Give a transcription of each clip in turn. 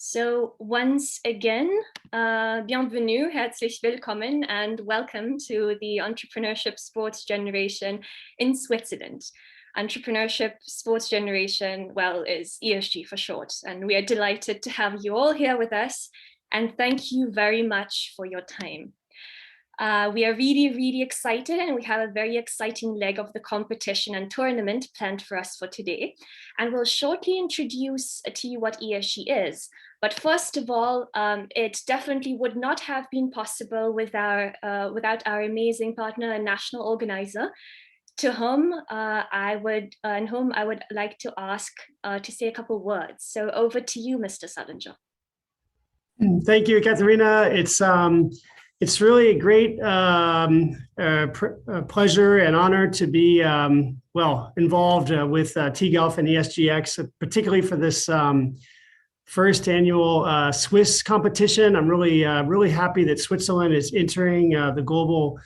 So once again, bienvenue, herzlich willkommen, and welcome to the Entrepreneurship Sports Generation in Switzerland. Entrepreneurship Sports Generation, well, is ESG for short, and we are delighted to have you all here with us, and thank you very much for your time. We are really excited, and we have a very exciting leg of the competition and tournament planned for us for today. And we'll shortly introduce to you what ESG is. But first of all, it definitely would not have been possible without our amazing partner and national organizer, to whom I would like to ask to say a couple words. So over to you, Mr. Salinger. Thank you, Katharina. It's really a great pleasure and honor to be involved with T-Golf and ESGX, particularly for this first annual Swiss competition. I'm really happy that Switzerland is entering the global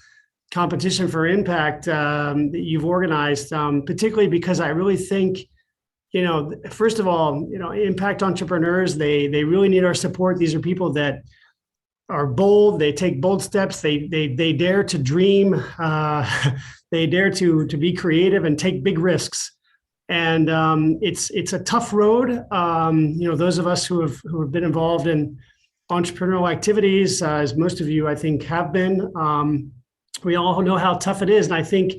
competition for impact that you've organized, particularly because I really think, first of all, impact entrepreneurs, they really need our support. These are people that are bold, they take bold steps, they dare to dream, they dare to be creative and take big risks. And it's a tough road. Those of us who have been involved in entrepreneurial activities, as most of you I think have been, we all know how tough it is. And I think,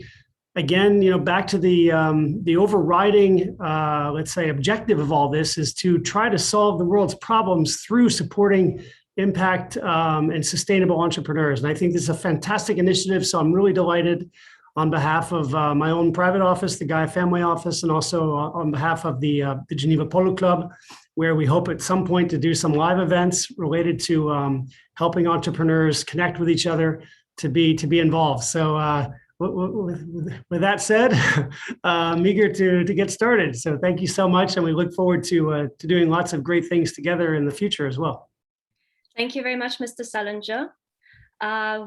again, back to the overriding, let's say, objective of all this is to try to solve the world's problems through supporting impact and sustainable entrepreneurs. And I think this is a fantastic initiative. So I'm really delighted on behalf of my own private office, the Goya family office, and also on behalf of the Geneva Polo Club, where we hope at some point to do some live events related to helping entrepreneurs connect with each other to be involved. So with that said, I'm eager to get started. So thank you so much. And we look forward to doing lots of great things together in the future as well. Thank you very much, Mr. Salinger.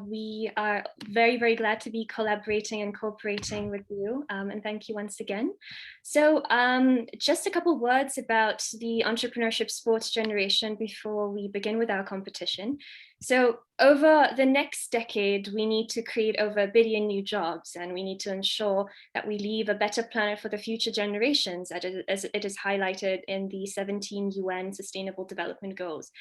We are very glad to be collaborating and cooperating with you, and thank you once again. So just a couple words about the Entrepreneurship Sports Generation before we begin with our competition. So over the next decade, we need to create over 1 billion new jobs, and we need to ensure that we leave a better planet for the future generations, as it is highlighted in the 17 UN Sustainable Development Goals.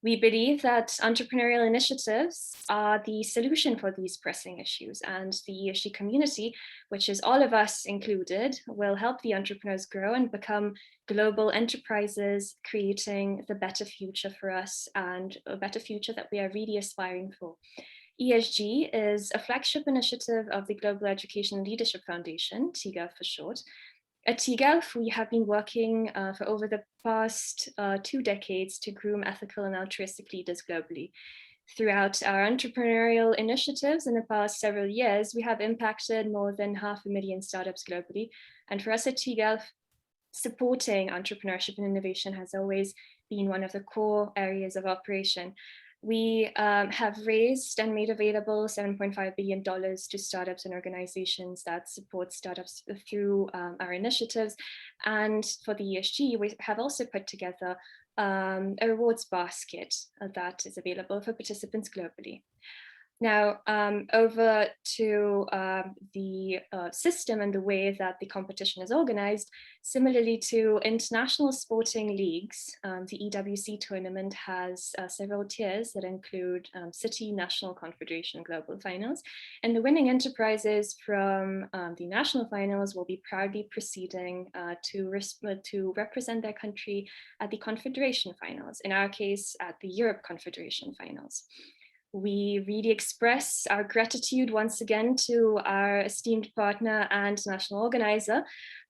We believe that entrepreneurial initiatives are the solution for these pressing issues, and the ESG community, which is all of us included, will help the entrepreneurs grow and become global enterprises, creating the better future for us and a better future that we are really aspiring for. ESG is a flagship initiative of the Global Education and Leadership Foundation, TGAL for short. At TGALF, we have been working for over the past 2 decades to groom ethical and altruistic leaders globally. Throughout our entrepreneurial initiatives in the past several years, we have impacted more than 500,000 startups globally. And for us at TGALF, supporting entrepreneurship and innovation has always been one of the core areas of operation. We have raised and made available $7.5 billion to startups and organizations that support startups through our initiatives. And for the ESG, we have also put together a rewards basket that is available for participants globally. Now, over to the system and the way that the competition is organized. Similarly to international sporting leagues, the EWC tournament has several tiers that include City, National, Confederation, Global Finals. And the winning enterprises from the national finals will be proudly proceeding to represent their country at the Confederation Finals, in our case, at the Europe Confederation Finals. We really express our gratitude once again to our esteemed partner and national organizer,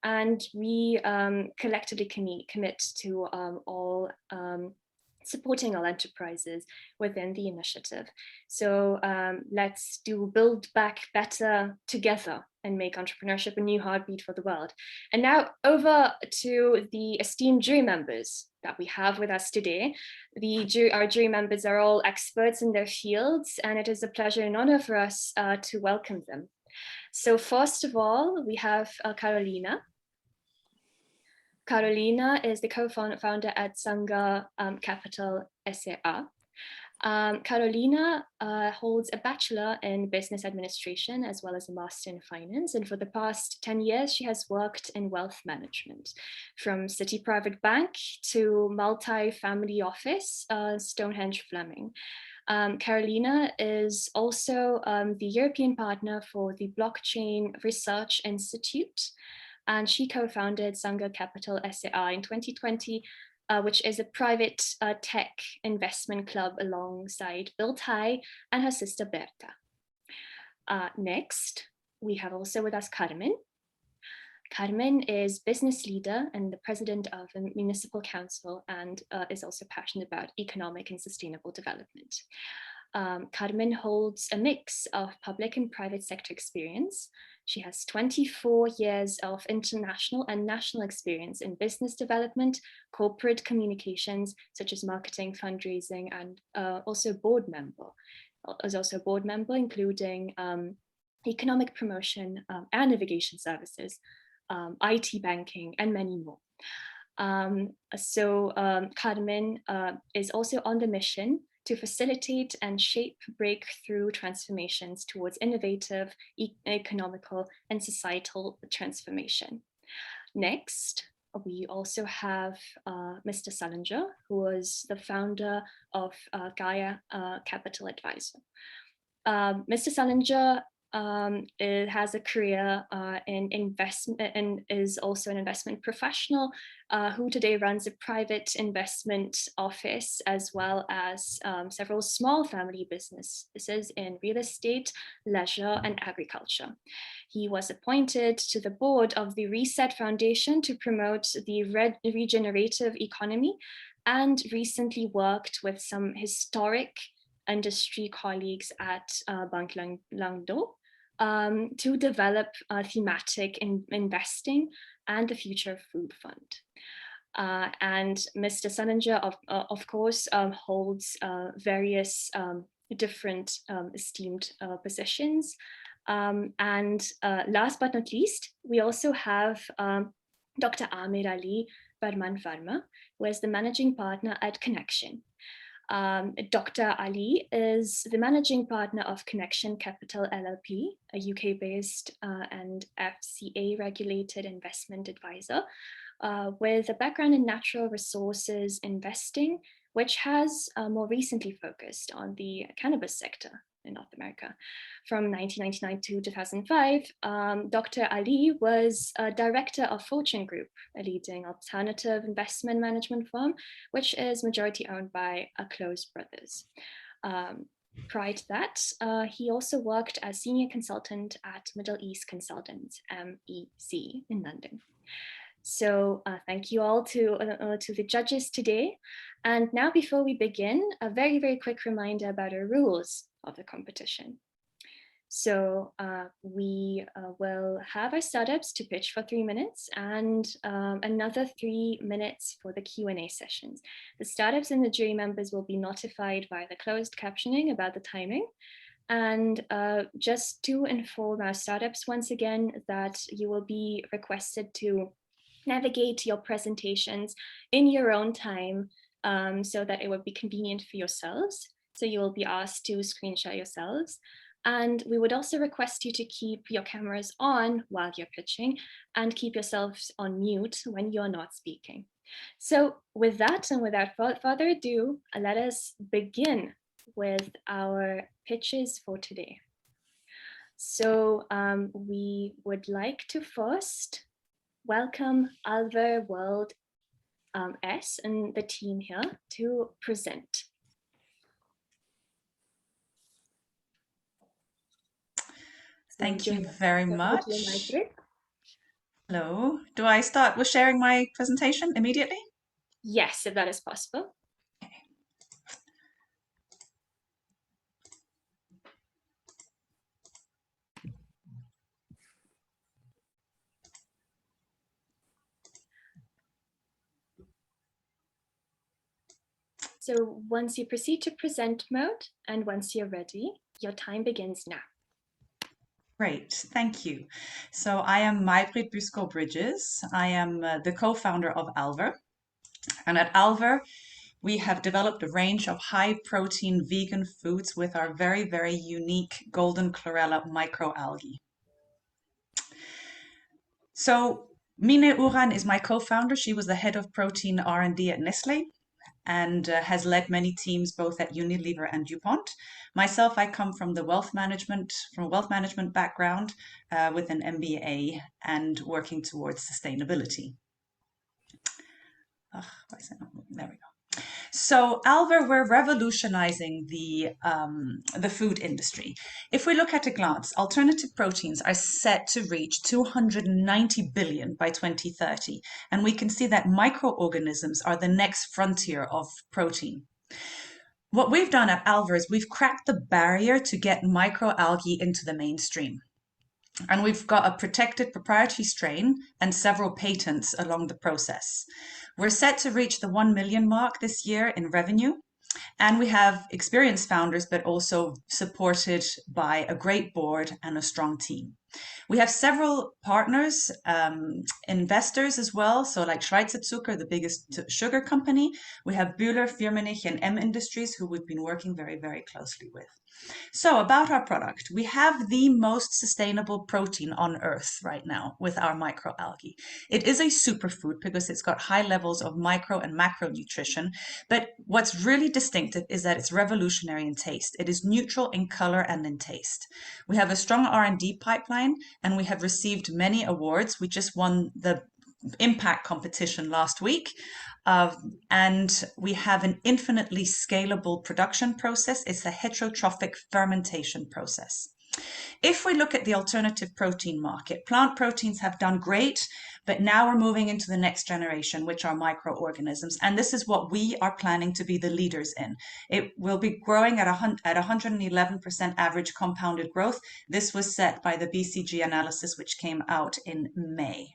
and we collectively commit to all supporting all enterprises within the initiative. So let's build back better together and make entrepreneurship a new heartbeat for the world. And now over to the esteemed jury members that we have with us today. Our jury members are all experts in their fields, and it is a pleasure and honor for us to welcome them. So first of all, we have Carolina. Carolina is the co-founder at Sangha Capital SAA. Carolina holds a bachelor in business administration as well as a master in finance. And for the past 10 years, she has worked in wealth management, from City Private Bank to multi-family office, Stonehenge Fleming. Carolina is also the European partner for the Blockchain Research Institute, and she co-founded Sangha Capital SAI in 2020, which is a private tech investment club alongside Bill Tai and her sister Berta. Next, we have also with us Carmen. Carmen is business leader and the president of a municipal council, and is also passionate about economic and sustainable development. Carmen holds a mix of public and private sector experience. She has 24 years of international and national experience in business development, corporate communications, such as marketing, fundraising, and also board member. Is also a board member, including economic promotion and navigation services, IT banking, and many more. Carmen is also on the mission to facilitate and shape breakthrough transformations towards innovative, economical, and societal transformation. Next, we also have Mr. Salinger, who was the founder of Goya Capital Advisor. Mr. Salinger has a career in investment and is also an investment professional who today runs a private investment office, as well as several small family businesses in real estate, leisure, and agriculture. He was appointed to the board of the Reset Foundation to promote the regenerative economy, and recently worked with some historic industry colleagues at Bank Langdo to develop thematic investing and the Future Food Fund. And Mr. Salinger, of course, holds various different esteemed positions. And last but not least, we also have Dr. Amir Ali Barman Farma, who is the managing partner at Connection. Dr. Ali is the managing partner of Connection Capital LLP, a UK-based and FCA-regulated investment advisor with a background in natural resources investing, which has more recently focused on the cannabis sector in North America. From 1999 to 2005, Dr. Ali was a director of Fortune Group, a leading alternative investment management firm, which is majority owned by Close Brothers. Prior to that, he also worked as senior consultant at Middle East Consultants, MEC, in London. So thank you all to the judges today. And now, before we begin, a very, very quick reminder about our rules of the competition. So we will have our startups to pitch for 3 minutes, and another 3 minutes for the Q&A sessions. The startups and the jury members will be notified via the closed captioning about the timing. And just to inform our startups once again that you will be requested to navigate your presentations in your own time, so that it would be convenient for yourselves. So you will be asked to screen share yourselves. And we would also request you to keep your cameras on while you're pitching and keep yourselves on mute when you're not speaking. So with that and without further ado, let us begin with our pitches for today. So we would like to first welcome Alver World S and the team here to present. Thank you very much. Hello. Do I start with sharing my presentation immediately? Yes, if that is possible. Okay. So once you proceed to present mode, and once you're ready, your time begins now. Great, thank you. So I am Maybrit Busco-Bridges. I am the co-founder of Alver. And at Alver, we have developed a range of high-protein vegan foods with our very, very unique golden chlorella microalgae. So Mine Uran is my co-founder. She was the head of protein R&D at Nestle and has led many teams both at Unilever and DuPont. Myself, I come from a wealth management background with an MBA and working towards sustainability. Why is that not moving? There we go. So Alver, we're revolutionizing the food industry. If we look at a glance, alternative proteins are set to reach 290 billion by 2030. And we can see that microorganisms are the next frontier of protein. What we've done at Alver is we've cracked the barrier to get microalgae into the mainstream. And we've got a protected proprietary strain and several patents along the process. We're set to reach the 1 million mark this year in revenue. And we have experienced founders, but also supported by a great board and a strong team. We have several partners, investors as well. So like Schweizer Zucker, the biggest sugar company. We have Bühler, Firmenich, and M Industries, who we've been working very, very closely with. So about our product, we have the most sustainable protein on earth right now with our microalgae. It is a superfood because it's got high levels of micro and macronutrition, but what's really distinctive is that it's revolutionary in taste. It is neutral in color and in taste. We have a strong R&D pipeline and we have received many awards. We just won the impact competition last week. And we have an infinitely scalable production process. It's a heterotrophic fermentation process. If we look at the alternative protein market, plant proteins have done great, but now we're moving into the next generation, which are microorganisms. And this is what we are planning to be the leaders in. It will be growing at 111% average compounded growth. This was set by the BCG analysis, which came out in May.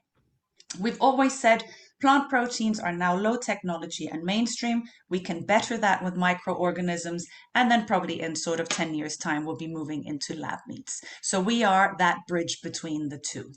We've always said plant proteins are now low technology and mainstream. We can better that with microorganisms, and then probably in sort of 10 years' time, we'll be moving into lab meats. So we are that bridge between the two.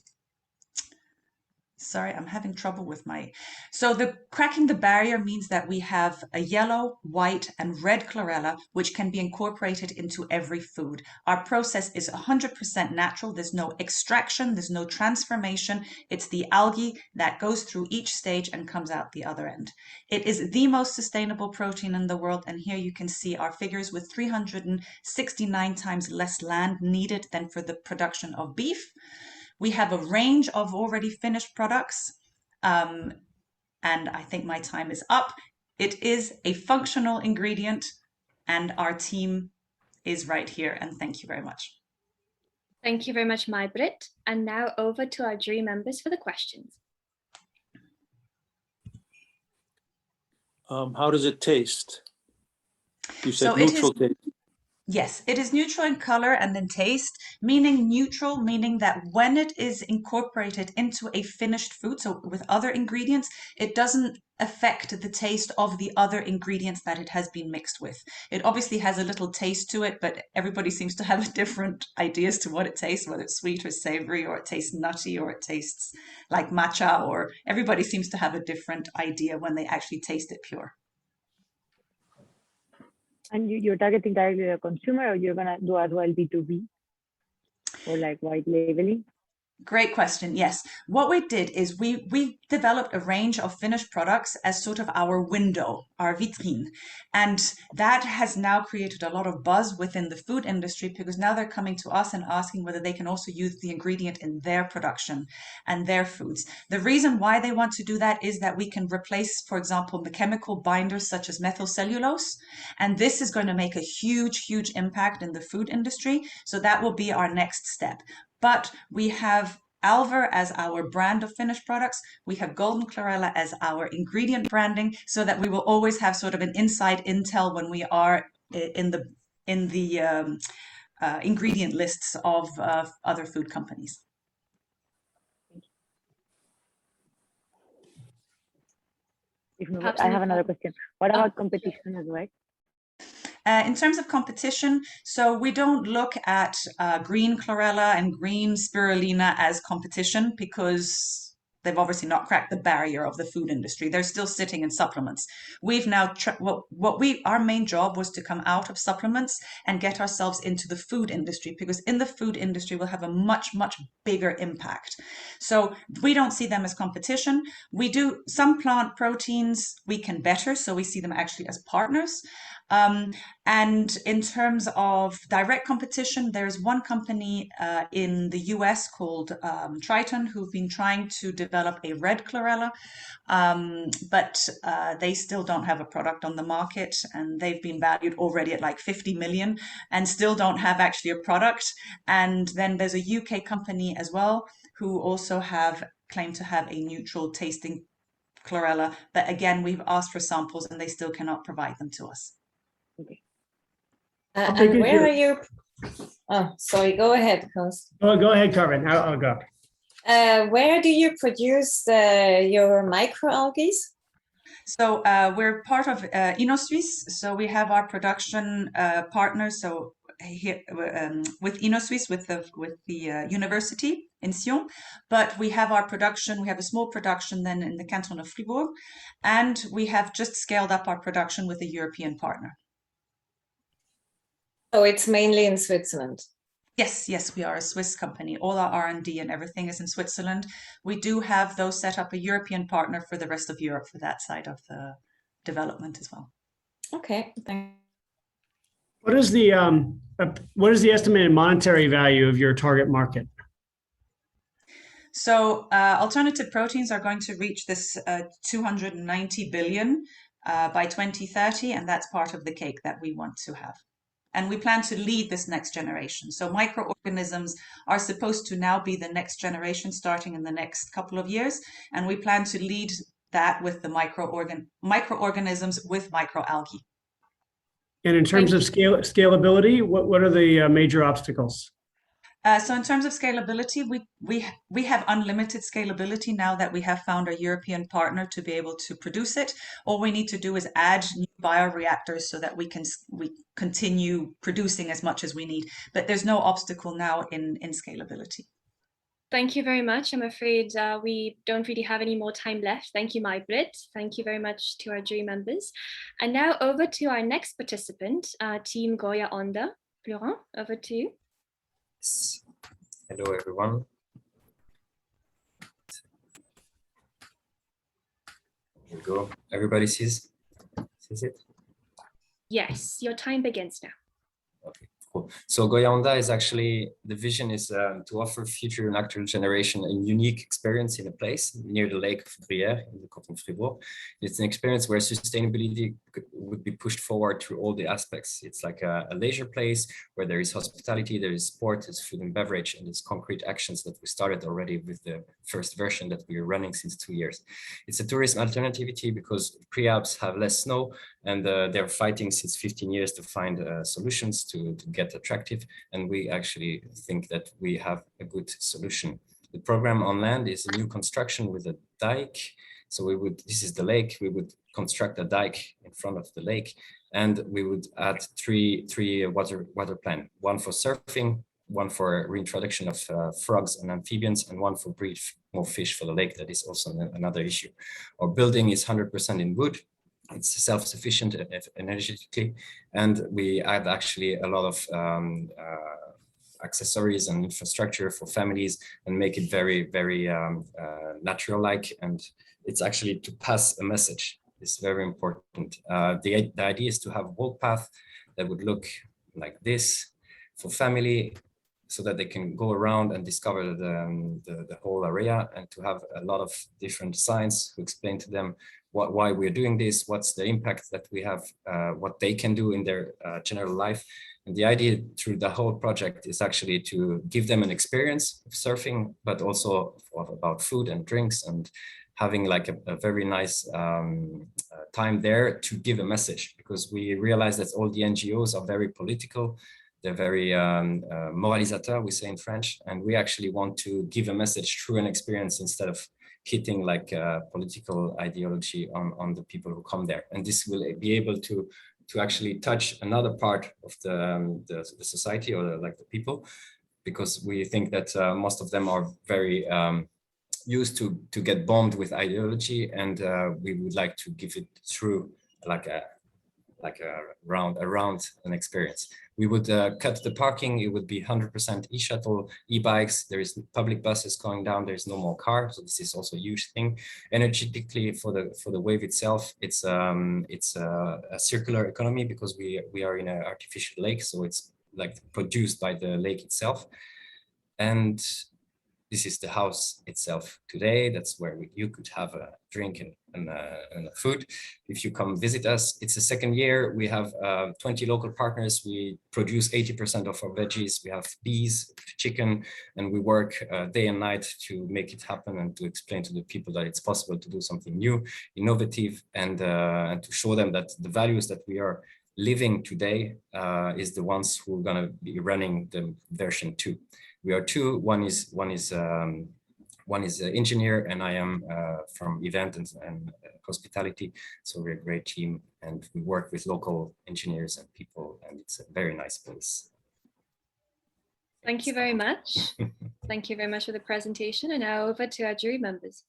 Sorry, I'm having trouble with my... So the cracking the barrier means that we have a yellow, white, and red chlorella, which can be incorporated into every food. Our process is 100% natural. There's no extraction. There's no transformation. It's the algae that goes through each stage and comes out the other end. It is the most sustainable protein in the world. And here you can see our figures with 369 times less land needed than for the production of beef. We have a range of already finished products, and I think my time is up. It is a functional ingredient, and our team is right here, and thank you very much. Thank you very much, Maybrit. And now over to our jury members for the questions. How does it taste? You said So neutral taste. Yes, it is neutral in color and in taste, meaning neutral, meaning that when it is incorporated into a finished food, so with other ingredients, it doesn't affect the taste of the other ingredients that it has been mixed with. It obviously has a little taste to it, but everybody seems to have different ideas to what it tastes, whether it's sweet or savory, or it tastes nutty, or it tastes like matcha, or everybody seems to have a different idea when they actually taste it pure. And you're targeting directly the consumer, or you're going to do as well B2B or like white labeling? Great question. Yes. What we did is we developed a range of finished products as sort of our window, our vitrine. And that has now created a lot of buzz within the food industry because now they're coming to us and asking whether they can also use the ingredient in their production and their foods. The reason why they want to do that is that we can replace, for example, the chemical binders such as methylcellulose. And this is going to make a huge, huge impact in the food industry. So that will be our next step. But we have Alver as our brand of finished products. We have Golden Chlorella as our ingredient branding, so that we will always have sort of an inside intel when we are in the ingredient lists of other food companies. I have another question. What about competition as well? In terms of competition, so we don't look at green chlorella and green spirulina as competition because they've obviously not cracked the barrier of the food industry. They're still sitting in supplements. We've now, our main job was to come out of supplements and get ourselves into the food industry, because in the food industry, we'll have a much, much bigger impact. So we don't see them as competition. We do some plant proteins we can better, so we see them actually as partners. And in terms of direct competition, there's one company in the US called Triton who've been trying to develop a red chlorella, but they still don't have a product on the market, and they've been valued already at like 50 million and still don't have actually a product. And then there's a UK company as well who also claim to have a neutral tasting chlorella, but again, we've asked for samples and they still cannot provide them to us. Okay. And where are you? Oh, sorry, go ahead, Hans. Oh, go ahead, Carmen. I'll go. Where do you produce your microalgae? So we're part of InnoSuisse. So we have our production partners. So here with InnoSuisse, with the university in Sion, but we have our production. We have a small production then in the canton of Fribourg, and we have just scaled up our production with a European partner. So it's mainly in Switzerland. Yes, we are a Swiss company. All our R&D and everything is in Switzerland. We do have, though, set up a European partner for the rest of Europe for that side of the development as well. Okay, thank What is the estimated monetary value of your target market? So alternative proteins are going to reach this 290 billion by 2030, and that's part of the cake that we want to have. And we plan to lead this next generation. So microorganisms are supposed to now be the next generation starting in the next couple of years. And we plan to lead that with the microorganisms with microalgae. And in terms of scalability, what are the major obstacles? So in terms of scalability, we have unlimited scalability now that we have found a European partner to be able to produce it. All we need to do is add new bioreactors so that we continue producing as much as we need. But there's no obstacle now in scalability. Thank you very much. I'm afraid we don't really have any more time left. Thank you, Mai-Britt. Thank you very much to our jury members. And now over to our next participant, Team Goya Onda. Laurent, over to you. Hello, everyone. Here we go. Everybody sees it? Yes, your time begins now. Okay, cool. So Goya Onda is actually, the vision is to offer future and actual generation a unique experience in a place near the lake of Gruyère in the canton of Fribourg. It's an experience where sustainability would be pushed forward through all the aspects. It's like a leisure place where there is hospitality, there is sport, there's food and beverage, and there's concrete actions that we started already with the first version that we are running since 2 years. It's a tourism alternativity because pre-Alps have less snow, and they're fighting since 15 years to find solutions to get attractive. And we actually think that we have a good solution. The program on land is a new construction with a dike. So this is the lake, we would construct a dike in front of the lake, and we would add three water plan, one for surfing, one for reintroduction of frogs and amphibians, and one for breed more fish for the lake. That is also another issue. Our building is 100% in wood. It's self-sufficient energetically, and we add actually a lot of accessories and infrastructure for families and make it very, very natural-like. And it's actually to pass a message. It's very important. The idea is to have a walk path that would look like this for family, so that they can go around and discover the whole area, and to have a lot of different signs to explain to them why we're doing this, what's the impact that we have, what they can do in their general life. And the idea through the whole project is actually to give them an experience of surfing, but also about food and drinks, and having like a very nice time there to give a message, because we realize that all the NGOs are very political. They're very moralisateur, we say in French, and we actually want to give a message through an experience instead of hitting like political ideology on the people who come there. And this will be able to to actually touch another part of the society or like the people, because we think that most of them are very used to get bombed with ideology, and we would like to give it through like a around an experience. We would cut the parking. It would be 100% e-shuttle, e-bikes. There is public buses going down. There's no more cars. So this is also a huge thing. Energetically, for the wave itself, it's a circular economy, because we are in an artificial lake, so it's like produced by the lake itself. And this is the house itself today. That's where you could have a drink and a food if you come visit us. It's the second year. We have 20 local partners. We produce 80% of our veggies. We have bees, chicken, and we work day and night to make it happen and to explain to the people that it's possible to do something new, innovative, and to show them that the values that we are living today is the ones who are going to be running the version 2. We are two. One is an engineer, and I am from event and hospitality. So we're a great team, and we work with local engineers and people, and it's a very nice place. Thank you very much. Thank you very much for the presentation. And now over to our jury members.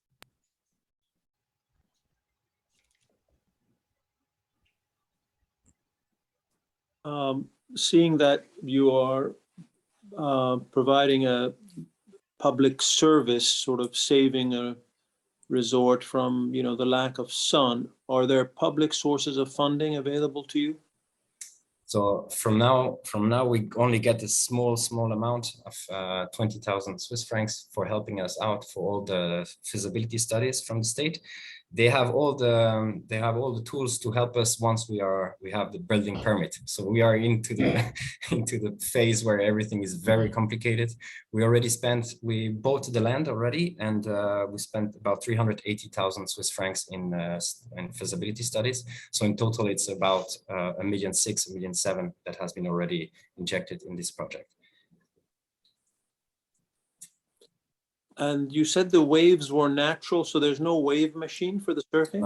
Seeing that you are providing a public service, sort of saving a resort from, the lack of sun, are there public sources of funding available to you? So from now we only get a small amount of 20,000 Swiss francs for helping us out for all the feasibility studies from the state. They have all the tools to help us once we have the building permit. So we are into the phase where everything is very complicated. We bought the land already, and we spent about 380,000 Swiss francs in feasibility studies. So in total, it's about 1.6 million, 1.7 million that has been already injected in this project. And you said the waves were natural, so there's no wave machine for the surfing?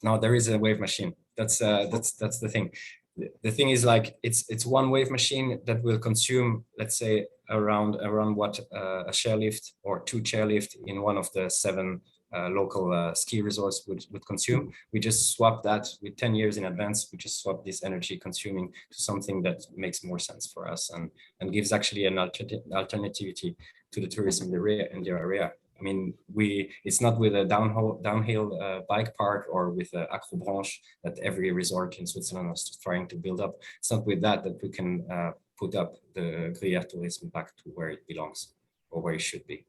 No, there is a wave machine. That's the thing. The thing is, like, it's one wave machine that will consume, let's say, around what a chairlift or 2 chairlift in one of the 7 local ski resorts would consume. We just swap that with 10 years in advance. We just swap this energy consuming to something that makes more sense for us and gives actually an alternativity to the tourism in the area. I mean, it's not with a downhill bike park or with an acrobranche that every resort in Switzerland is trying to build up. It's not with that we can put up the Gruyère tourism back to where it belongs or where it should be.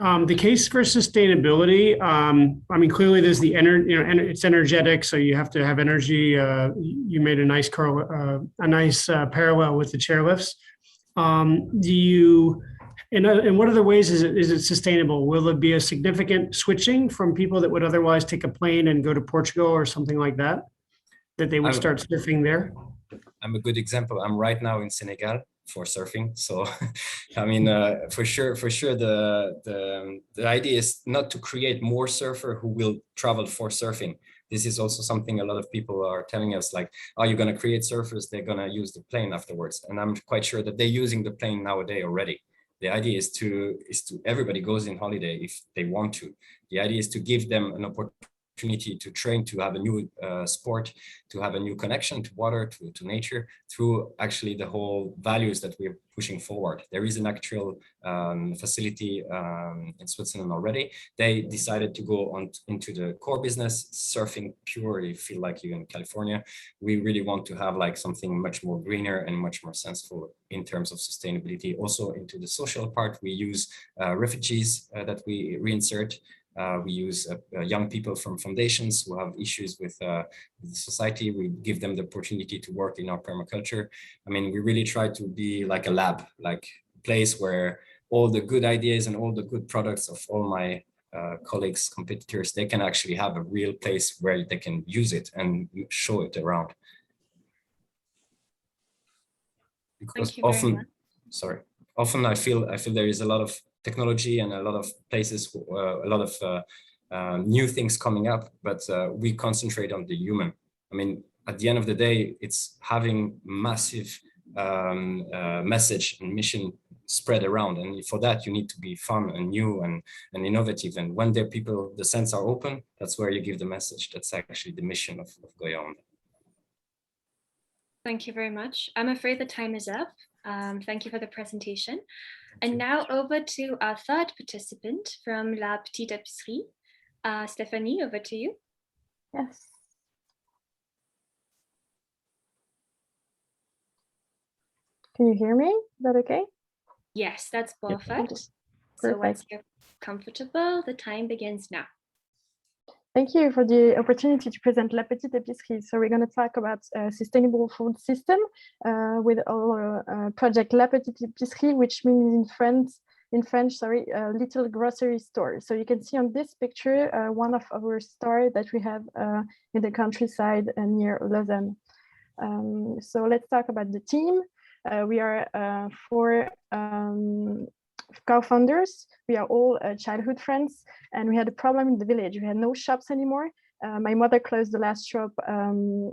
The case for sustainability, I mean, clearly there's the energy, it's energetic, so you have to have energy. You made a nice parallel with the chairlifts. In what other ways is it sustainable? Will there be a significant switching from people that would otherwise take a plane and go to Portugal or something like that they would start surfing there? I'm a good example. I'm right now in Senegal for surfing. So, I mean, for sure, the idea is not to create more surfer who will travel for surfing. This is also something a lot of people are telling us, like, oh, you're going to create surfers, they're going to use the plane afterwards. And I'm quite sure that they're using the plane nowadays already. The idea is to everybody goes in holiday if they want to. The idea is to give them an opportunity to train, to have a new sport, to have a new connection to water, to nature, through actually the whole values that we're pushing forward. There is an actual facility in Switzerland already. They decided to go into the core business, surfing pure. You feel like you're in California. We really want to have like something much more greener and much more sensible in terms of sustainability. Also into the social part, we use refugees that we reinsert. We use young people from foundations who have issues with the society. We give them the opportunity to work in our permaculture. I mean, we really try to be like a lab, like a place where all the good ideas and all the good products of all my colleagues, competitors, they can actually have a real place where they can use it and show it around. Because often I feel there is a lot of technology and a lot of places, a lot of new things coming up, but we concentrate on the human. I mean, at the end of the day, it's having massive message and mission spread around, and for that you need to be fun and new and innovative. And when the scents are open, that's where you give the message. That's actually the mission of Goya. Thank you very much. I'm afraid the time is up. Thank you for the presentation. And now over to our third participant from La Petite Épicerie. Stephanie, over to you. Yes. Can you hear me? Is that okay? Yes, that's perfect. Okay. So once you're comfortable, the time begins now. Thank you for the opportunity to present La Petite Épicerie. So we're going to talk about sustainable food system with our project La Petite Épicerie, which means in French, little grocery store. So you can see on this picture one of our stores that we have in the countryside near Lausanne. So let's talk about the team. We are 4 co-founders. We are all childhood friends, and we had a problem in the village. We had no shops anymore. My mother closed the last shop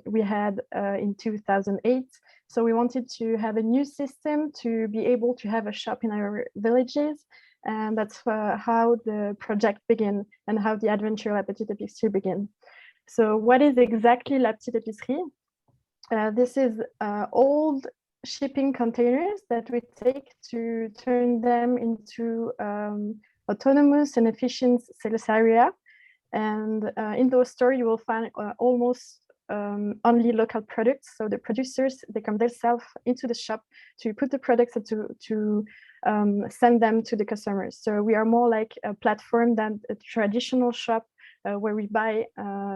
we had in 2008. So we wanted to have a new system to be able to have a shop in our villages. And that's how the project began and how the adventure La Petite Épicerie began. So what is exactly La Petite Épicerie? This is old shipping containers that we take to turn them into autonomous and efficient sales area. And in those stores, you will find almost only local products. So the producers, they come themselves into the shop to put the products and to send them to the customers. So we are more like a platform than a traditional shop where we buy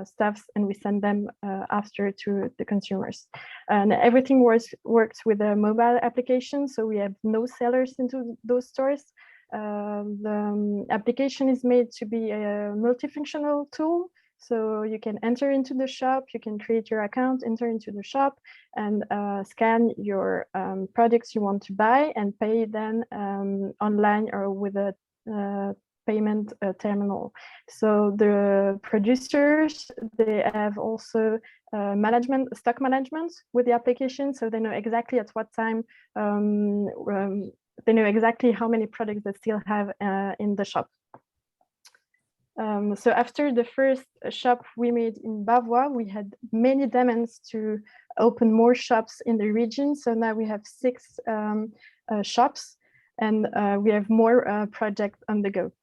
stuffs and we send them after to the consumers. And everything works with a mobile application. So we have no sellers into those stores. The application is made to be a multifunctional tool. So you can enter into the shop, you can create your account, enter into the shop, and scan your products you want to buy and pay then online or with a payment terminal. So the producers, they have also stock management with the application. So they know exactly at what time, they know exactly how many products they still have in the shop. So after the first shop we made in Bavois, we had many demands to open more shops in the region. So now we have 6 shops, and we have more projects on the go.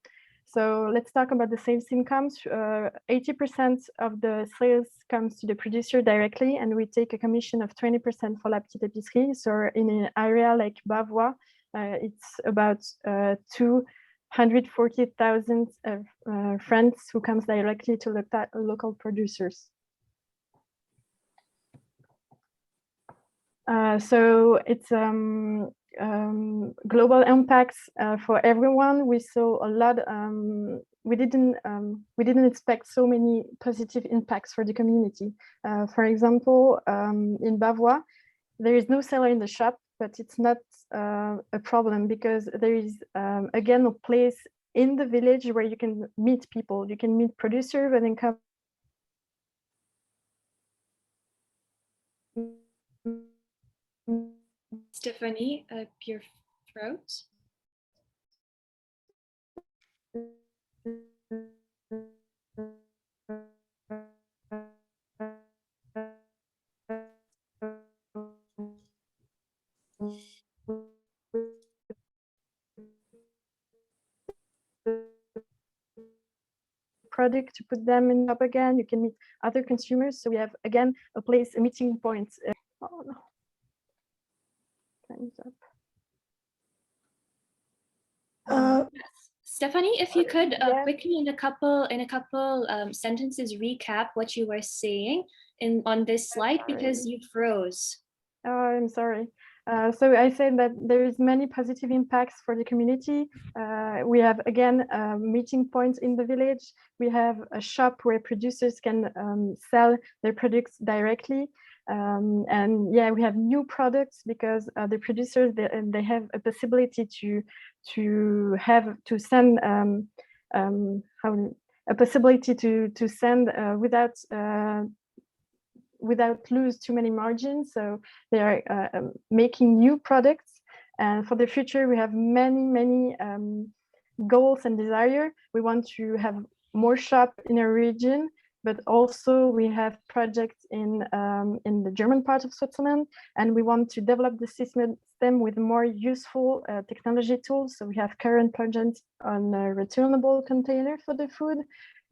So let's talk about the sales incomes. 80% of the sales comes to the producer directly, and we take a commission of 20% for La Petite Épicerie. So in an area like Bavois, it's about 240,000 francs who comes directly to local producers. So it's global impacts for everyone. We saw a lot. We didn't expect so many positive impacts for the community. For example, in Bavois, there is no seller in the shop, but it's not a problem because there is again a place in the village where you can meet people. You can meet producers and then come. Stephanie, your throat. Product to put them in up again. You can meet other consumers. So we have again a place, a meeting point. Oh no. Time's up. Stephanie, if you could quickly in a couple sentences recap what you were saying on this slide because you froze. Oh, I'm sorry. So I said that there is many positive impacts for the community. We have again meeting points in the village. We have a shop where producers can sell their products directly. And yeah, we have new products because the producers they have a possibility to send a possibility to send without lose too many margins. So they are making new products. And for the future, we have many goals and desire. We want to have more shop in our region, but also we have projects in the German part of Switzerland, and we want to develop the system with more useful technology tools. So we have current projects on a returnable container for the food.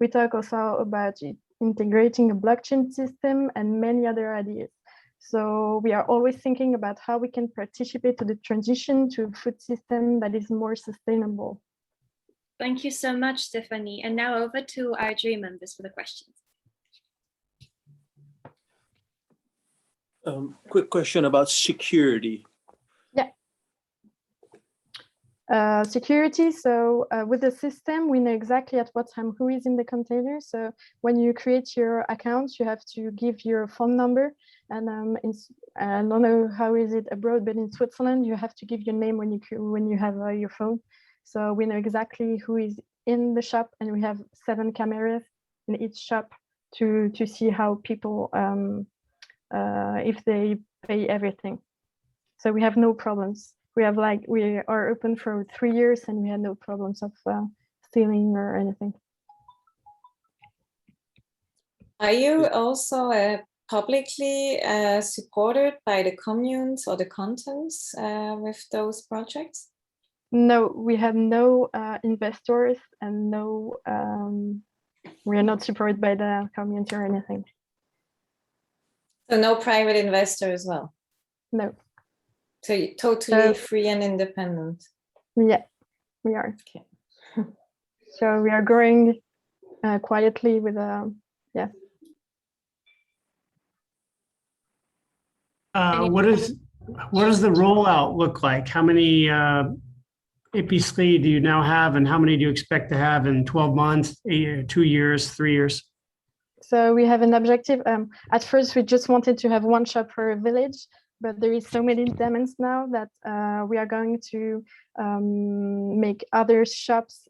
We talk also about integrating a blockchain system and many other ideas. So we are always thinking about how we can participate to the transition to a food system that is more sustainable. Thank you so much, Stephanie. And now over to our jury members for the questions. Quick question about security. Security. So with the system, we know exactly at what time who is in the container. So when you create your account, you have to give your phone number. And I don't know how is it abroad, but in Switzerland, you have to give your name when you have your phone. So we know exactly who is in the shop, and we have 7 cameras in each shop to see how people if they pay everything. So we have no problems. We are open for 3 years, and we had no problems of stealing or anything. Are you also publicly supported by the communes or the cantons with those projects? No, we have no investors, and no, we are not supported by the community or anything. So no private investor as well? No. So you're totally free and independent? Yeah, we are. Okay. So we are growing quietly with yeah. What does the rollout look like? How many épiceries do you now have, and how many do you expect to have in 12 months, 2 years, 3 years? So we have an objective. At first, we just wanted to have 1 shop per village, but there is so many demands now that we are going to make other shops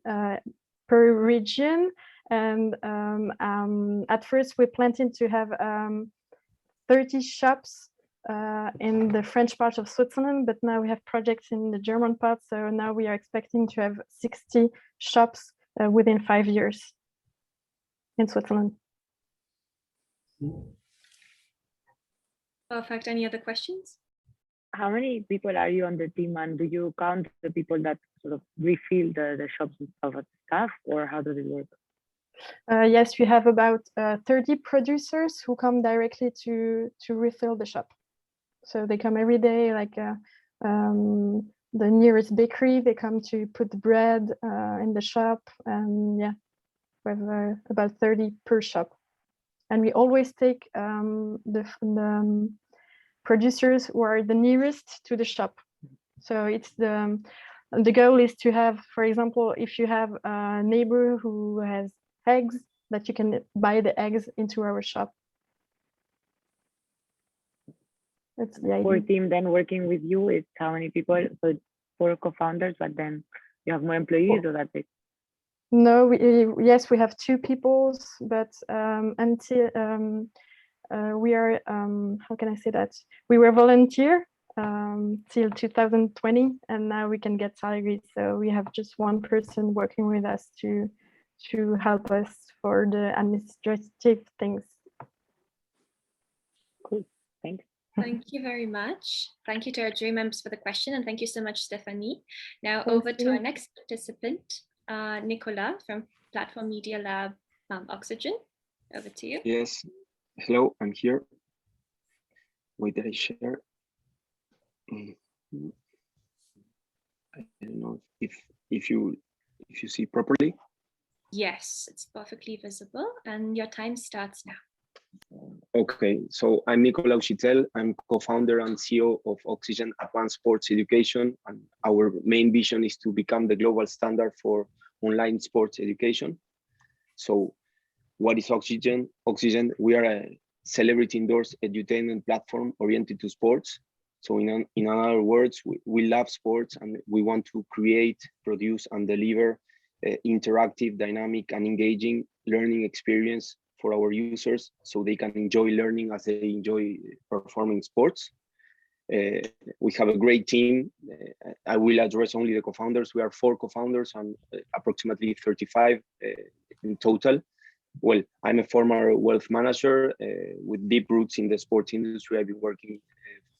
per region. And at first, we planned to have 30 shops in the French part of Switzerland, but now we have projects in the German part. So now we are expecting to have 60 shops within 5 years in Switzerland. Perfect. Any other questions? How many people are you on the team, and do you count the people that sort of refill the shops of staff, or how does it work? Yes, we have about 30 producers who come directly to refill the shop. So they come every day, like the nearest bakery, they come to put the bread in the shop, and yeah, we have about 30 per shop. And we always take the producers who are the nearest to the shop. So it's the goal is to have, for example, if you have a neighbor who has eggs, that you can buy the eggs into our shop. That's the idea. Core team then working with you is how many people? So 4 co-founders, but then you have more employees, or that's it? No, yes, we have 2 people, but until we are, how can I say that? We were volunteer till 2020, and now we can get salaries. So we have just 1 person working with us to help us for the administrative things. Cool, thanks. Thank you very much. Thank you to our jury members for the question, and thank you so much, Stephanie. Now over to our next participant, Nicolas from Platform Media Lab Oxygen. Over to you. Yes, hello, I'm here. Wait, did I share? I don't know if you see properly. Yes, it's perfectly visible, and your time starts now. Okay, so I'm Nicolas Chitel. I'm co-founder and CEO of Oxygen Advanced Sports Education, and our main vision is to become the global standard for online sports education. So what is Oxygen? Oxygen, we are a celebrity endorsed edutainment platform oriented to sports. So in other words, we love sports, and we want to create, produce, and deliver interactive, dynamic, and engaging learning experience for our users, so they can enjoy learning as they enjoy performing sports. We have a great team. I will address only the co-founders. We are 4 co-founders and approximately 35 in total. Well, I'm a former wealth manager with deep roots in the sports industry. I've been working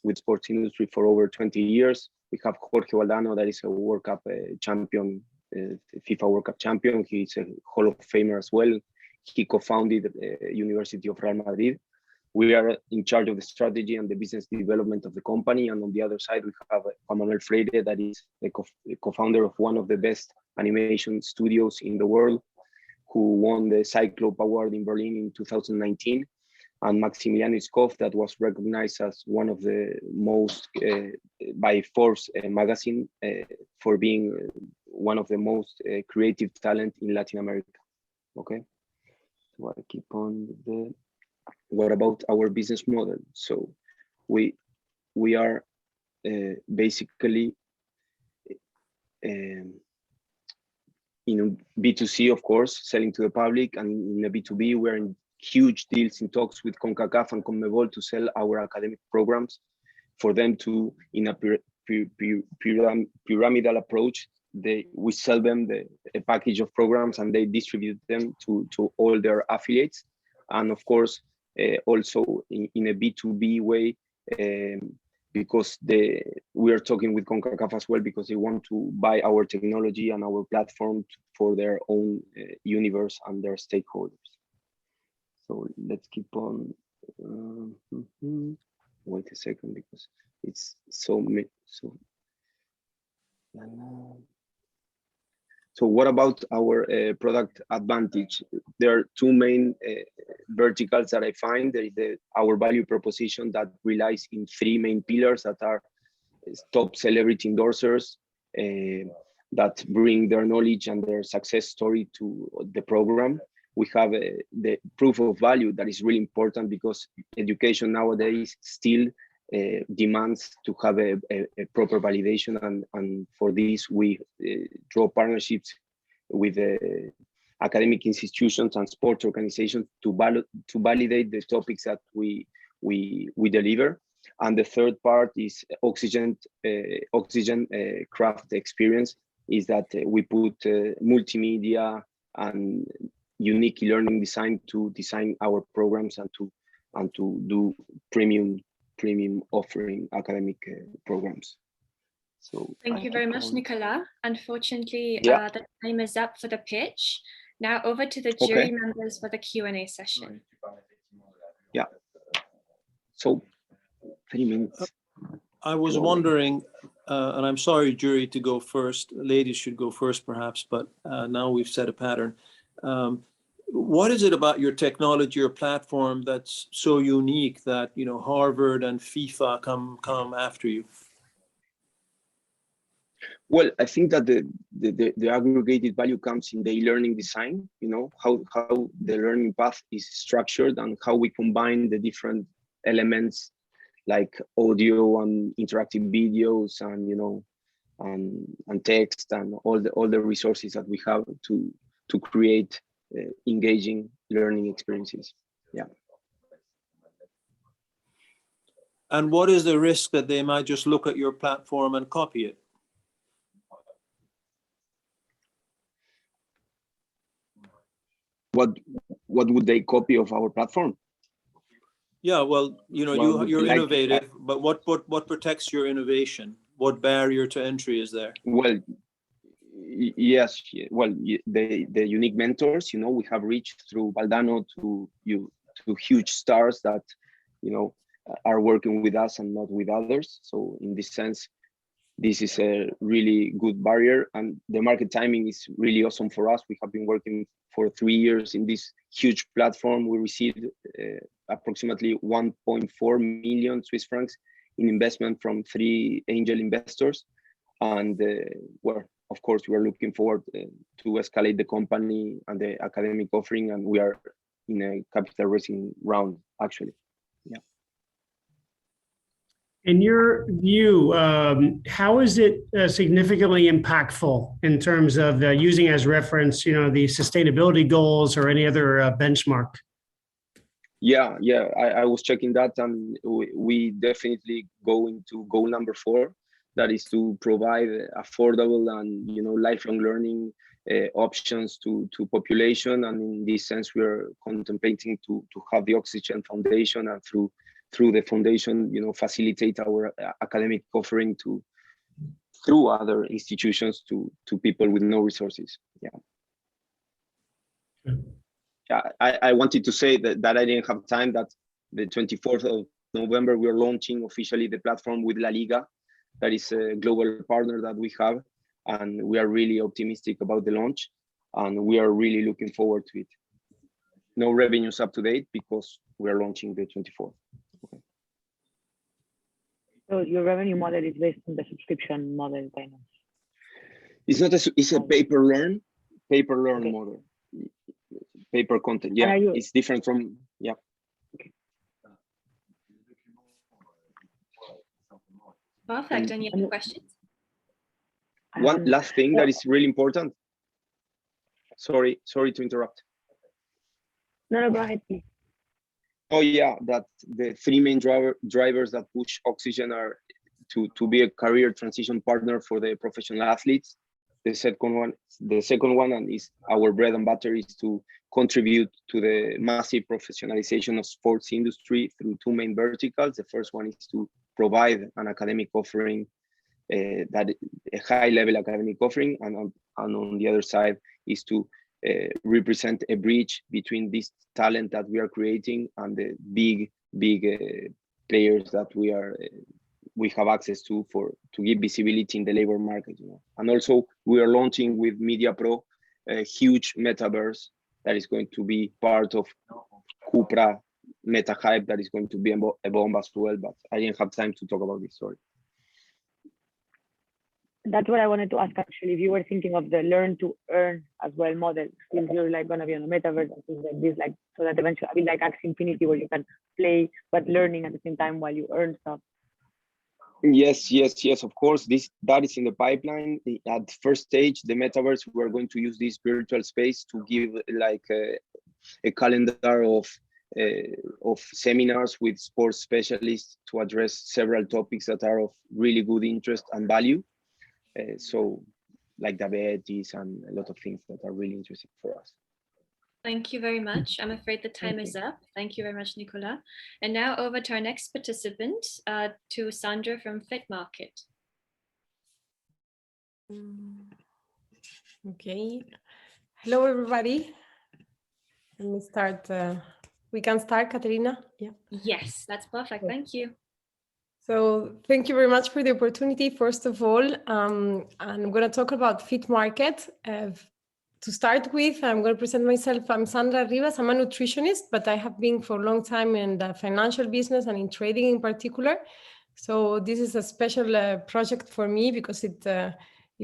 with sports industry for over 20 years. We have Jorge Valdano, that is a World Cup champion, FIFA World Cup champion. He's a Hall of Famer as well. He co-founded University of Real Madrid. We are in charge of the strategy and the business development of the company. And on the other side, we have Juan Manuel Freire, that is the co-founder of one of the best animation studios in the world, who won the Cyclope Award in Berlin in 2019. And Maximiliano Iskov, that was recognized as one of the most, by Forbes magazine, for being one of the most creative talent in Latin America. Okay, so I keep on the, what about our business model? So we are basically in B2C, of course, selling to the public, and in a B2B, we're in huge deals in talks with CONCACAF and CONMEBOL to sell our academic programs for them to, in a pyramidal approach, we sell them a package of programs and they distribute them to all their affiliates. And of course, also in a B2B way, because we are talking with CONCACAF as well, because they want to buy our technology and our platform for their own universe and their stakeholders. So let's keep on. Wait a second, because it's so. So what about our product advantage? There are 2 main verticals that I find. There is our value proposition that relies in 3 main pillars that are top celebrity endorsers that bring their knowledge and their success story to the program. We have the proof of value that is really important, because education nowadays still demands to have a proper validation, and for this we draw partnerships with academic institutions and sports organizations to validate the topics that we deliver. And the third part is Oxygen craft experience, is that we put multimedia and unique learning design to design our programs and to do premium offering academic programs. So thank you very much, Nicolas. Unfortunately, yeah. The time is up for the pitch. Now over to the jury members for the Q&A session. Yeah. So 3 minutes. I was wondering, and I'm sorry, jury, to go first. Ladies should go first, perhaps, but now we've set a pattern. What is it about your technology, your platform, that's so unique that, you know, Harvard and FIFA come after you? Well, I think that the aggregated value comes in the e-learning design. You know, how the learning path is structured and how we combine the different elements like audio and interactive videos and, you know, and text and all the resources that we have to create engaging learning experiences. Yeah. And what is the risk that they might just look at your platform and copy it? What would they copy of our platform? Yeah, well, you know, you're innovative, but what protects your innovation? What barrier to entry is there? Well, yes, well, the unique mentors, you know, we have reached through Valdano to huge stars that, you know, are working with us and not with others. So in this sense, this is a really good barrier, and the market timing is really awesome for us. We have been working for 3 years in this huge platform. We received approximately 1.4 million Swiss francs in investment from 3 angel investors. And well, of course, we are looking forward to escalate the company and the academic offering, and we are in a capital raising round, actually. Yeah. In your view, how is it significantly impactful in terms of using as reference, the sustainability goals or any other benchmark? Yeah, I was checking that, and we definitely go into goal number 4, that is to provide affordable and lifelong learning options to population. And in this sense, we are contemplating to have the Oxygen Foundation, and through the foundation, facilitate our academic offering through other institutions to people with no resources. Yeah. I wanted to say that I didn't have time, that the 24th of November, we're launching officially the platform with La Liga. That is a global partner that we have, and we are really optimistic about the launch, and we are really looking forward to it. No revenues up to date because we are launching the 24th. Okay. So your revenue model is based on the subscription model, kind of? It's not it's a pay-per-learn Okay. model. Paper content, yeah, it's different from, yeah. Okay. Perfect. Any other questions? One last thing that is really important. Sorry to interrupt. No, go ahead, please. Oh yeah, that the 3 main drivers that push Oxygen are to be a career transition partner for the professional athletes. The second one, and is our bread and butter, is to contribute to the massive professionalization of sports industry through 2 main verticals. The first one is to provide an academic offering, that a high-level academic offering, and on the other side is to represent a bridge between this talent that we are creating and the big players that we have access to give visibility in the labor market. And also we are launching with Media Pro a huge metaverse that is going to be part of Cupra Meta Hype, that is going to be a bomb as well, but I didn't have time to talk about this, sorry. That's what I wanted to ask, actually. If you were thinking of the learn to earn as well model, since you're like going to be on a metaverse and things like this, like, so that eventually, I mean, like Axie Infinity, where you can play but learning at the same time while you earn stuff. Yes, of course, that is in the pipeline. At the first stage, the metaverse, we're going to use this virtual space to give like a calendar of seminars with sports specialists to address several topics that are of really good interest and value. So like diabetes and a lot of things that are really interesting for us. Thank you very much. I'm afraid the time is up. Thank you very much, Nicola. And now over to our next participant, to Sandra from Fit Market. Okay. Hello, everybody. Let me start. We can start, Katerina? Yeah. Yes, that's perfect. Thank you. So thank you very much for the opportunity, first of all. And I'm going to talk about Fit Market. To start with, I'm going to present myself. I'm Sandra Rivas. I'm a nutritionist, but I have been for a long time in the financial business and in trading in particular. So this is a special project for me because it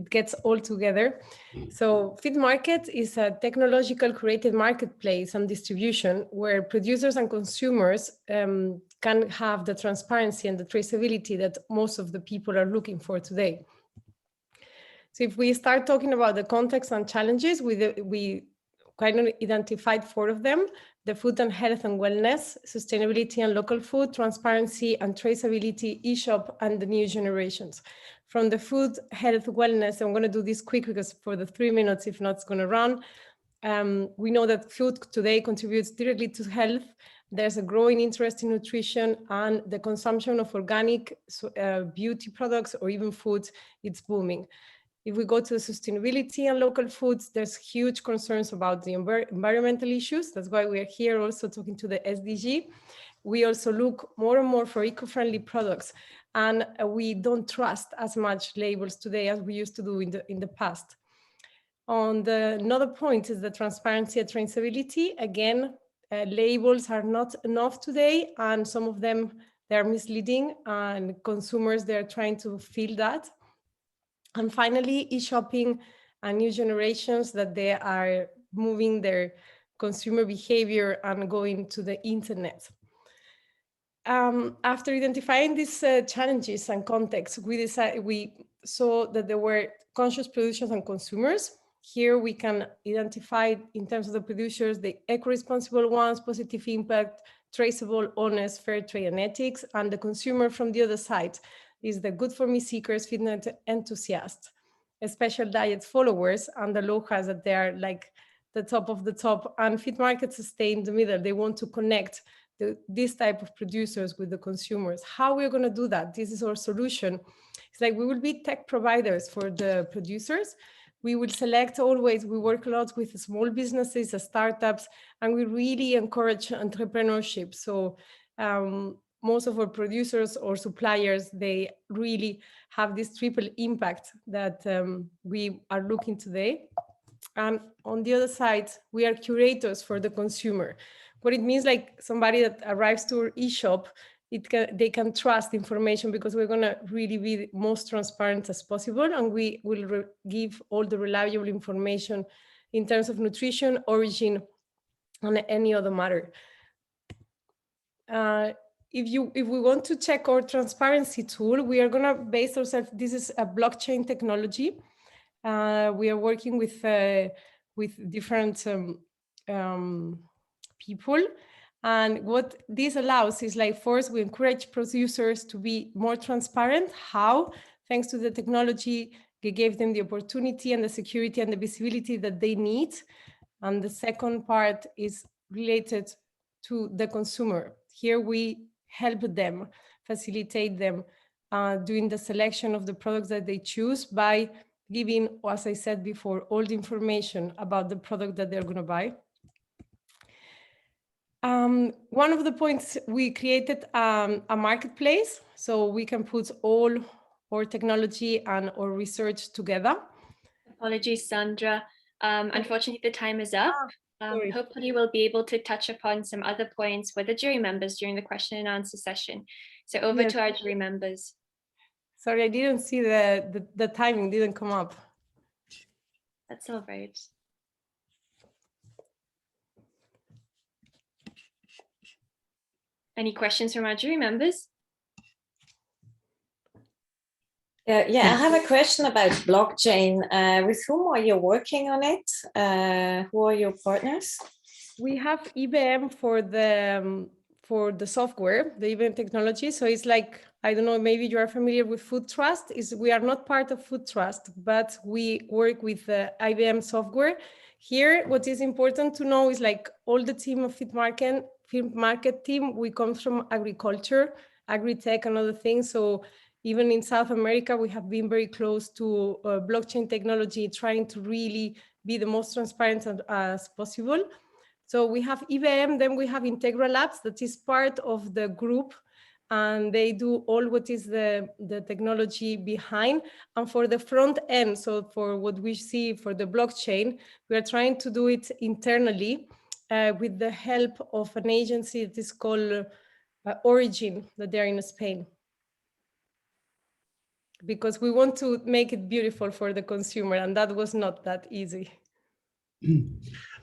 gets all together. So Fit Market is a technological created marketplace and distribution where producers and consumers can have the transparency and the traceability that most of the people are looking for today. So if we start talking about the context and challenges, we kind of identified 4 of them: the food and health and wellness, sustainability and local food, transparency and traceability, e-shop, and the new generations. From the food, health, wellness, I'm going to do this quick because for the 3 minutes, if not, it's going to run. We know that food today contributes directly to health. There's a growing interest in nutrition, and the consumption of organic beauty products or even foods, it's booming. If we go to sustainability and local foods, there's huge concerns about the environmental issues. That's why we are here also talking to the SDG. We also look more and more for eco-friendly products, and we don't trust as much labels today as we used to do in the past. Another point is the transparency and traceability. Again, labels are not enough today, and some of them, they're misleading, and consumers, they're trying to feel that. And finally, e-shopping and new generations, that they are moving their consumer behavior and going to the internet. after identifying these challenges and contexts, we saw that there were conscious producers and consumers. Here we can identify, in terms of the producers, the eco-responsible ones, positive impact, traceable, honest, fair trade and ethics, and the consumer from the other side is the good for me seekers, fitness enthusiasts, special diet followers, and the locals that they are like the top of the top, and fit markets stay in the middle. They want to connect this type of producers with the consumers. How we're going to do that? This is our solution. It's like we will be tech providers for the producers. We will select always, we work a lot with small businesses, startups, and we really encourage entrepreneurship. So most of our producers or suppliers, they really have this triple impact that we are looking today. And on the other side, we are curators for the consumer. What it means, like somebody that arrives to our e-shop, they can trust information because we're going to really be the most transparent as possible, and we will give all the reliable information in terms of nutrition, origin, and any other matter. If we want to check our transparency tool, we are going to base ourselves. This is a blockchain technology. We are working with different people. And what this allows is, like, first, we encourage producers to be more transparent. How? Thanks to the technology, we gave them the opportunity and the security and the visibility that they need. And the second part is related to the consumer. Here we help them, facilitate them doing the selection of the products that they choose by giving, as I said before, all the information about the product that they're going to buy. One of the points, we created a marketplace, so we can put all our technology and our research together. Apologies, Sandra. Unfortunately, the time is up. Hopefully, we'll be able to touch upon some other points with the jury members during the question and answer session. So over to our jury members. Sorry, I didn't see the timing, didn't come up. That's all right. Any questions from our jury members? Yeah, I have a question about blockchain. With whom are you working on it? Who are your partners? We have IBM for the software, the IBM technology. So it's like, I don't know, maybe you are familiar with Food Trust. We are not part of Food Trust, but we work with the IBM software. Here, what is important to know is, like, all the team of Fit Market team, we come from agriculture, agri-tech and other things. So even in South America, we have been very close to blockchain technology, trying to really be the most transparent as possible. So we have IBM, then we have Integra Labs, that is part of the group, and they do all what is the technology behind. And for the front end, so for what we see for the blockchain, we are trying to do it internally with the help of an agency that is called Origin, that they're in Spain. Because we want to make it beautiful for the consumer, and that was not that easy.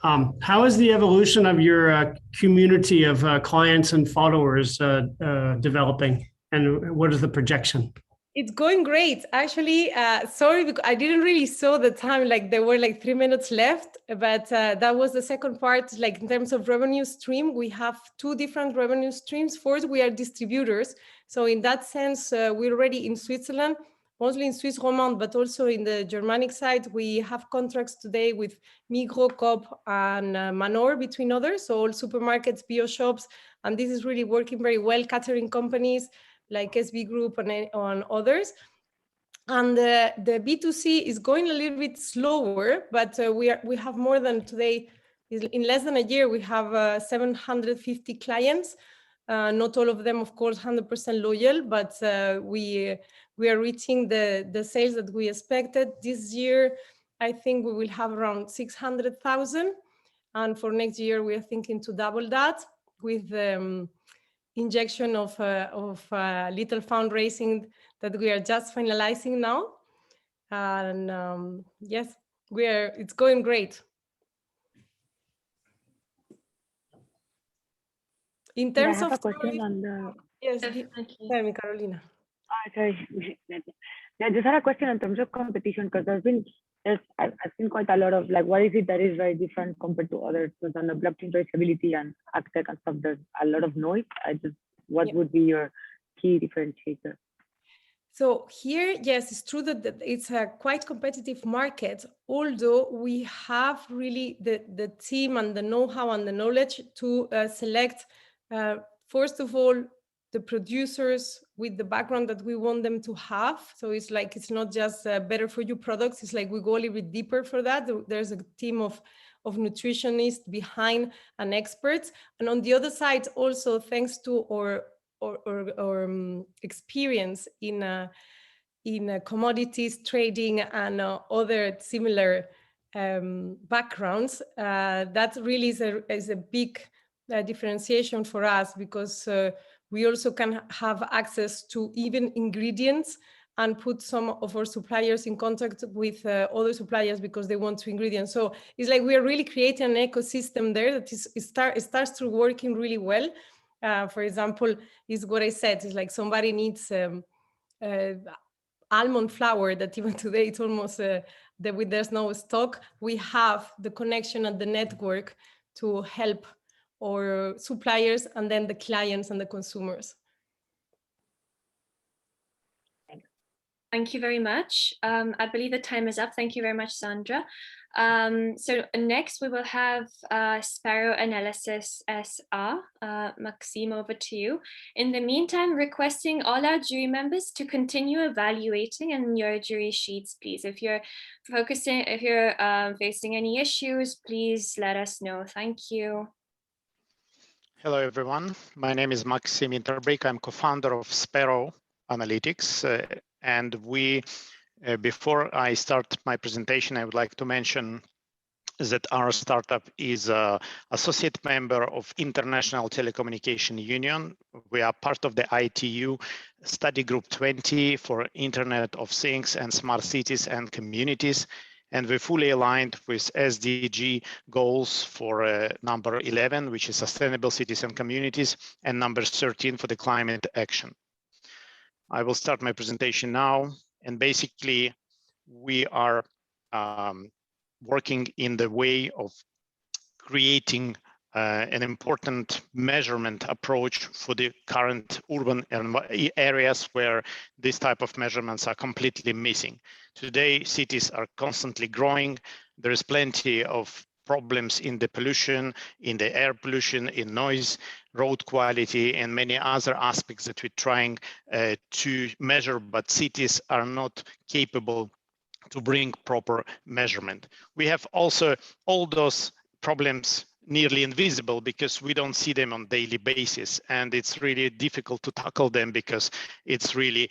How is the evolution of your community of clients and followers developing, and what is the projection? It's going great. Actually, sorry, because I didn't really saw the time, like there were like 3 minutes left, but that was the second part. Like in terms of revenue stream, we have 2 different revenue streams. First, we are distributors. So in that sense, we're already in Switzerland, mostly in Swiss Romand, but also in the Germanic side. We have contracts today with Migros, Coop, and Manor, between others. So all supermarkets, bio shops, and this is really working very well. Catering companies like SB Group and on others. And the B2C is going a little bit slower, but we have more than today. In less than a year, we have 750 clients. Not all of them, of course, 100% loyal, but we are reaching the sales that we expected. This year, I think we will have around 600,000. And for next year, we are thinking to double that with injection of little fundraising that we are just finalizing now. And yes, it's going great. In I terms have of a question tourism, on the. yes, Definitely. tell me, Carolina. Sorry. Yeah, just had a question in terms of competition because I've seen quite a lot of like what is it that is very different compared to others? Because on the blockchain traceability and AgTech and stuff, there's a lot of noise. What would be your key differentiator? So here, yes, it's true that it's a quite competitive market, although we have really the team and the know-how and the knowledge to select, first of all, the producers with the background that we want them to have. So it's like, it's not just better for you products, it's like we go a little bit deeper for that. There's a team of nutritionists behind and experts. And on the other side, also thanks to our experience in commodities trading and other similar backgrounds, that really is a big differentiation for us, because we also can have access to even ingredients and put some of our suppliers in contact with other suppliers because they want to ingredients. So it's like we are really creating an ecosystem there that it starts to working really well. For example, is what I said, is like somebody needs almond flour that even today it's almost there's no stock. We have the connection and the network to help our suppliers and then the clients and the consumers. Thank you very much. I believe the time is up. Thank you very much, Sandra. So next we will have Sparrow Analysis SA. Maxime, over to you. In the meantime, requesting all our jury members to continue evaluating in your jury sheets, please. If you're facing any issues, please let us know. Thank you. Hello, everyone. My name is Maxime Interbrick. I'm co-founder of Sparrow Analytics. And before I start my presentation, I would like to mention that our startup is an associate member of International Telecommunication Union. We are part of the ITU Study Group 20 for Internet of Things and Smart Cities and Communities. And we're fully aligned with SDG goals for number 11, which is Sustainable Cities and Communities, and number 13 for the climate action. I will start my presentation now. And basically, we are working in the way of creating an important measurement approach for the current urban areas where this type of measurements are completely missing. Today, cities are constantly growing. There is plenty of problems in the pollution, in the air pollution, in noise, road quality, and many other aspects that we're trying to measure, but cities are not capable to bring proper measurement. We have also all those problems nearly invisible because we don't see them on a daily basis, and it's really difficult to tackle them because it's really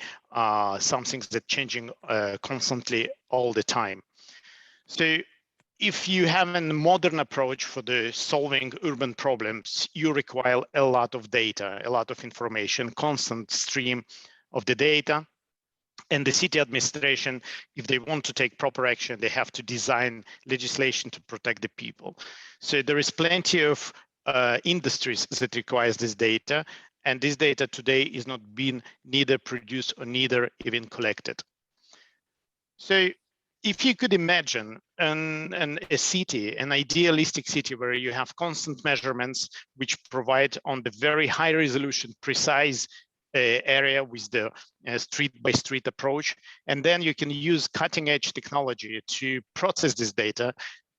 something that's changing constantly all the time. So if you have a modern approach for the solving urban problems, you require a lot of data, a lot of information, constant stream of the data. And the city administration, if they want to take proper action, they have to design legislation to protect the people. So there is plenty of industries that requires this data, and this data today is not being neither produced or neither even collected. So if you could imagine a city, an idealistic city where you have constant measurements which provide on the very high resolution, precise area with the street-by-street approach, and then you can use cutting-edge technology to process this data,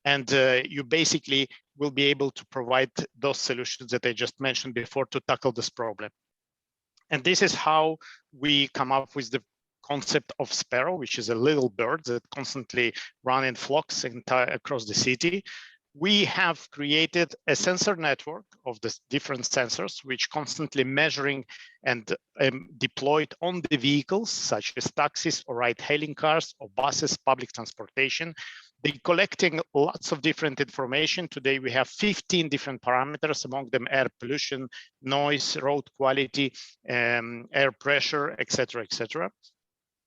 and you basically will be able to provide those solutions that I just mentioned before to tackle this problem. And this is how we come up with the concept of Sparrow, which is a little bird that constantly run in flocks across the city. We have created a sensor network of the different sensors, which constantly measuring and deployed on the vehicles, such as taxis or ride-hailing cars or buses, public transportation. They're collecting lots of different information. Today, we have 15 different parameters, among them air pollution, noise, road quality, air pressure, etc., etc.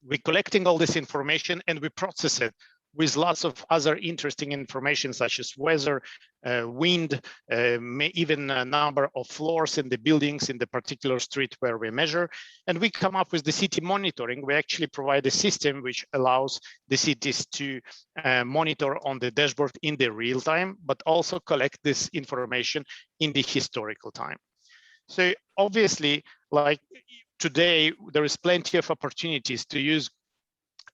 We're collecting all this information and we process it with lots of other interesting information such as weather, wind, even a number of floors in the buildings in the particular street where we measure. And we come up with the city monitoring. We actually provide a system which allows the cities to monitor on the dashboard in the real time, but also collect this information in the historical time. So obviously, like today, there is plenty of opportunities to use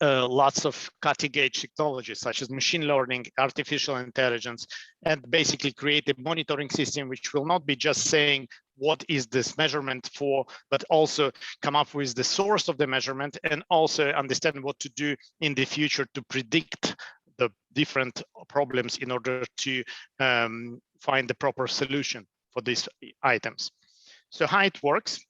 lots of cutting-edge technologies such as machine learning, artificial intelligence, and basically create a monitoring system which will not be just saying what is this measurement for, but also come up with the source of the measurement and also understand what to do in the future to predict the different problems in order to find the proper solution for these items. So how it works,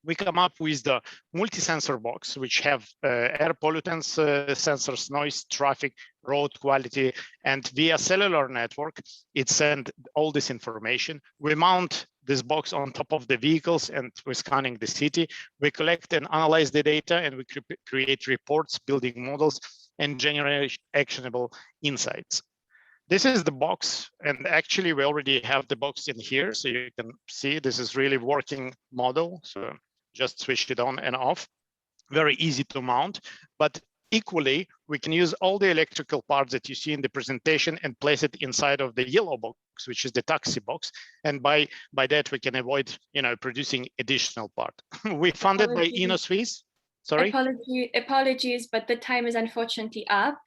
we come up with the multi-sensor box, which have air pollutants sensors, noise, traffic, road quality, and via cellular network, it sends all this information. We mount this box on top of the vehicles and we're scanning the city. We collect and analyze the data and we create reports, building models, and generate actionable insights. This is the box, and actually we already have the box in here, so you can see this is really working model. So just switch it on and off. Very easy to mount, but equally, we can use all the electrical parts that you see in the presentation and place it inside of the yellow box, which is the taxi box. And by that, we can avoid, producing additional part. We funded by InnoSwiss. Sorry? Apologies, but the time is unfortunately up.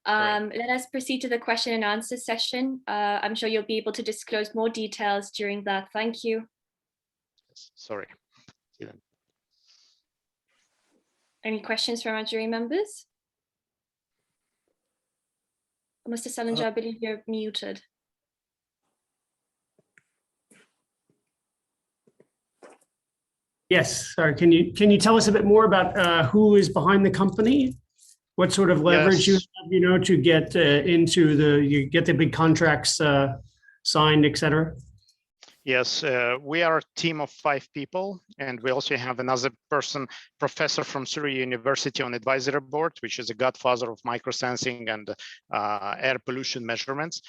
Let us proceed to the question and answer session. I'm sure you'll be able to disclose more details during that. Thank you. Sorry. Any questions from our jury members? Mr. Salinger, I believe you're muted. Yes, sorry. Can you tell us a bit more about who is behind the company? What sort of leverage you have, to get you get the big contracts signed, et cetera? Yes, we are a team of 5 people, and we also have another person, professor from Surrey University on advisory board, which is a godfather of microsensing and air pollution measurements.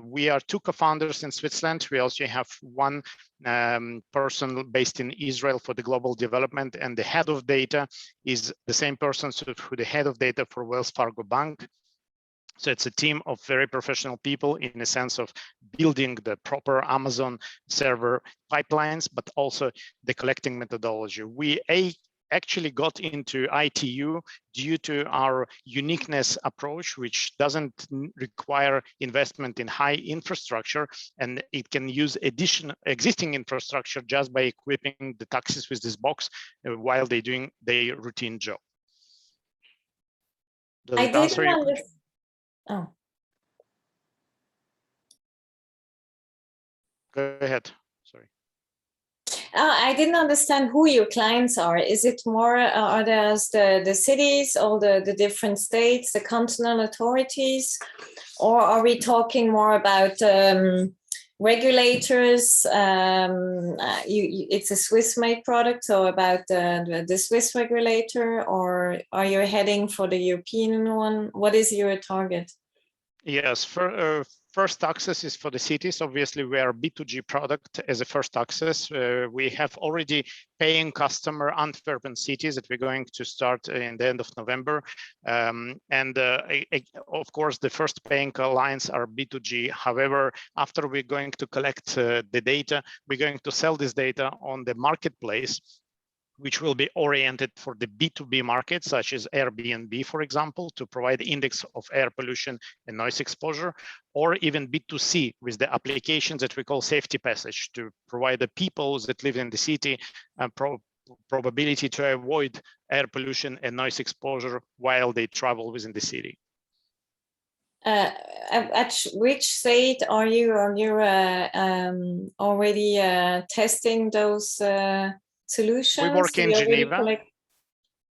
We are 2 co-founders in Switzerland. We also have 1 person based in Israel for the global development, and the head of data is the same person who the head of data for Wells Fargo Bank. So it's a team of very professional people in the sense of building the proper Amazon server pipelines, but also the collecting methodology. We actually got into ITU due to our uniqueness approach, which doesn't require investment in high infrastructure, and it can use existing infrastructure just by equipping the taxis with this box while they're doing their routine job. Does it answer your question? Oh. Go ahead. Sorry. I didn't understand who your clients are. Is it more, are those the cities, or the different states, the cantonal authorities, or are we talking more about regulators? It's a Swiss-made product, so about the Swiss regulator, or are you heading for the European one? What is your target? Yes, first access is for the cities. Obviously, we are a B2G product as a first access. We have already paying customer Antwerpen cities that we're going to start in the end of November. Of course, the first paying clients are B2G. However, after we're going to collect the data, we're going to sell this data on the marketplace, which will be oriented for the B2B market, such as Airbnb, for example, to provide index of air pollution and noise exposure, or even B2C with the applications that we call safety passage to provide the people that live in the city probability to avoid air pollution and noise exposure while they travel within the city. At which state are you? Are you already testing those solutions? We work in Geneva.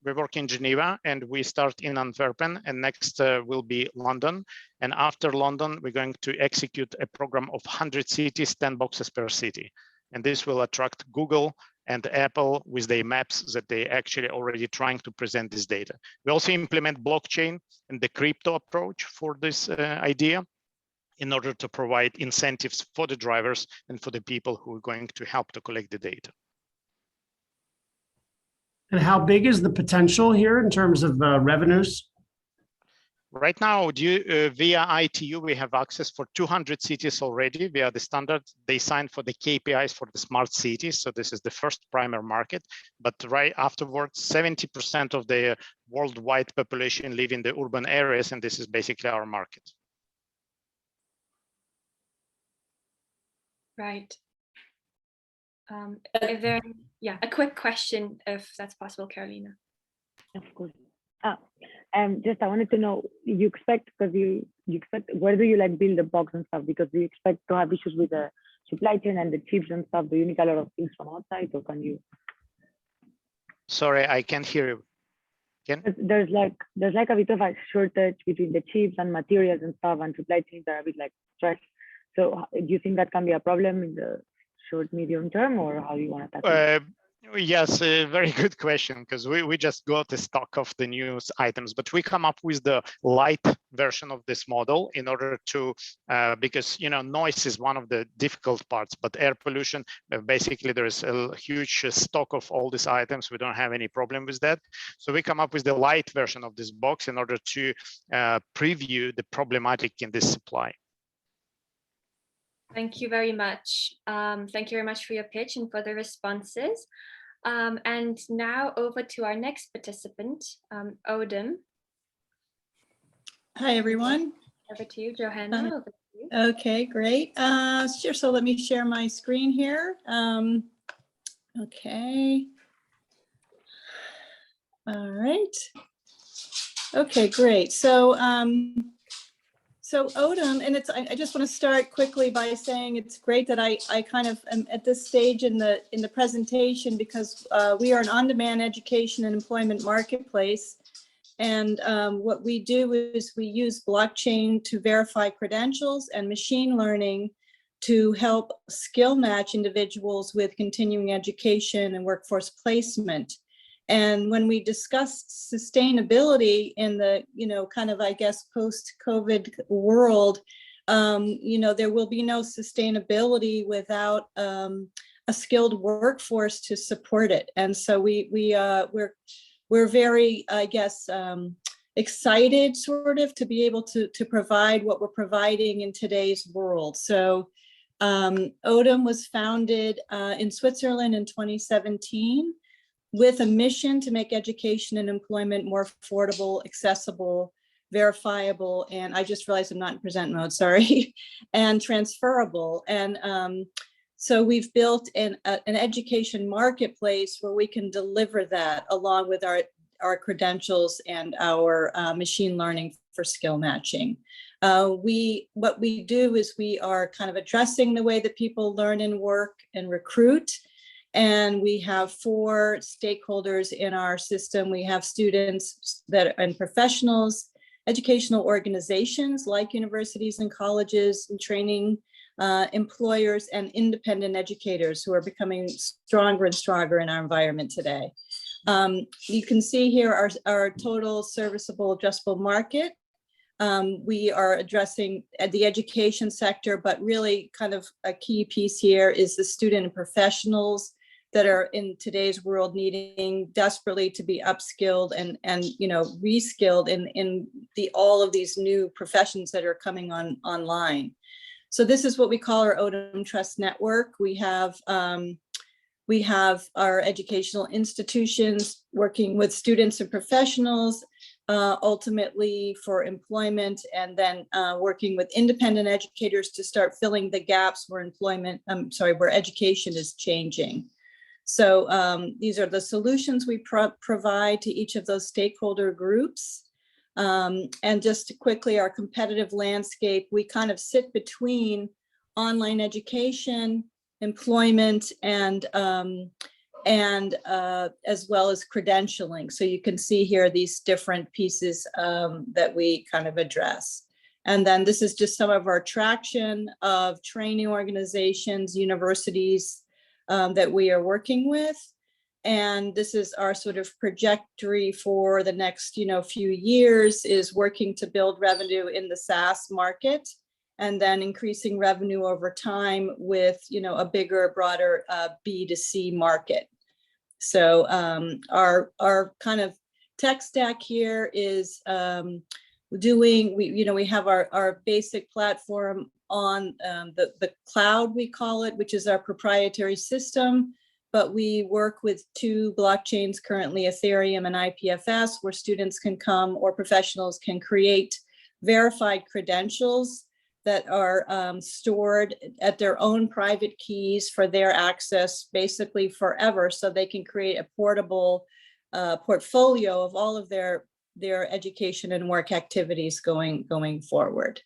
We work in Geneva, and we start in Antwerpen, and next will be London. And after London, we're going to execute a program of 100 cities, 10 boxes per city. And this will attract Google and Apple with their maps that they actually already trying to present this data. We also implement blockchain and the crypto approach for this idea in order to provide incentives for the drivers and for the people who are going to help to collect the data. And how big is the potential here in terms of revenues? Right now, via ITU, we have access for 200 cities already via the standard. They signed for the KPIs for the smart cities. So this is the first primary market. But right afterwards, 70% of the worldwide population live in the urban areas, and this is basically our market. Right. Is there, a quick question, if that's possible, Carolina? Of course. Just I wanted to know, you expect, because you expect, where do you like build the box and stuff? Because do you expect to have issues with the supply chain and the chips and stuff? Do you need a lot of things from outside, or can you? Sorry, I can't hear you. There's like a bit of a shortage between the chips and materials and stuff, and supply chains are a bit like stressed. So do you think that can be a problem in the short, medium term, or how do you want to tackle it? Yes, a very good question, because we just got a stock of the news items, but we come up with the light version of this model in order to, because noise is one of the difficult parts, but air pollution, basically there is a huge stock of all these items. We don't have any problem with that. So we come up with the light version of this box in order to preview the problematic in this supply. Thank you very much. Thank you very much for your pitch and for the responses. And now over to our next participant, Odin. Hi, everyone. Over to you, Johanna. Over to you. Okay, great. Sure, so let me share my screen here. Okay. All right. Okay, great. So Odin, and I just want to start quickly by saying it's great that I kind of am at this stage in the presentation, because we are an on-demand education and employment marketplace. And what we do is we use blockchain to verify credentials and machine learning to help skill match individuals with continuing education and workforce placement. And when we discussed sustainability in the, kind of, I guess, post-COVID world, there will be no sustainability without a skilled workforce to support it. And so we're very, I guess, excited sort of to be able to provide what we're providing in today's world. So Odin was founded in Switzerland in 2017. With a mission to make education and employment more affordable, accessible, verifiable, and I just realized I'm not in present mode, sorry, and transferable. And so we've built an education marketplace where we can deliver that along with our credentials and our machine learning for skill matching. What we do is we are kind of addressing the way that people learn and work and recruit. And we have 4 stakeholders in our system. We have students and professionals, educational organizations like universities and colleges and training, employers, and independent educators who are becoming stronger and stronger in our environment today. You can see here our total serviceable addressable market. We are addressing the education sector, but really kind of a key piece here is the student and professionals that are in today's world needing desperately to be upskilled and reskilled in all of these new professions that are coming online. So this is what we call our Odin Trust Network. We have our educational institutions working with students and professionals, ultimately for employment, and then working with independent educators to start filling the gaps where where education is changing. So these are the solutions we provide to each of those stakeholder groups. And just quickly, our competitive landscape, we kind of sit between online education, employment, and as well as credentialing. So you can see here these different pieces that we kind of address. And then this is just some of our traction of training organizations, universities, that we are working with. And this is our sort of trajectory for the next, few years, is working to build revenue in the SaaS market, and then increasing revenue over time with, a bigger, broader B2C market. So our kind of tech stack here is we have our basic platform on the cloud, we call it, which is our proprietary system. But we work with 2 blockchains currently, Ethereum and IPFS, where students can come, or professionals can create verified credentials that are stored at their own private keys for their access basically forever, so they can create a portable portfolio of all of their education and work activities going forward.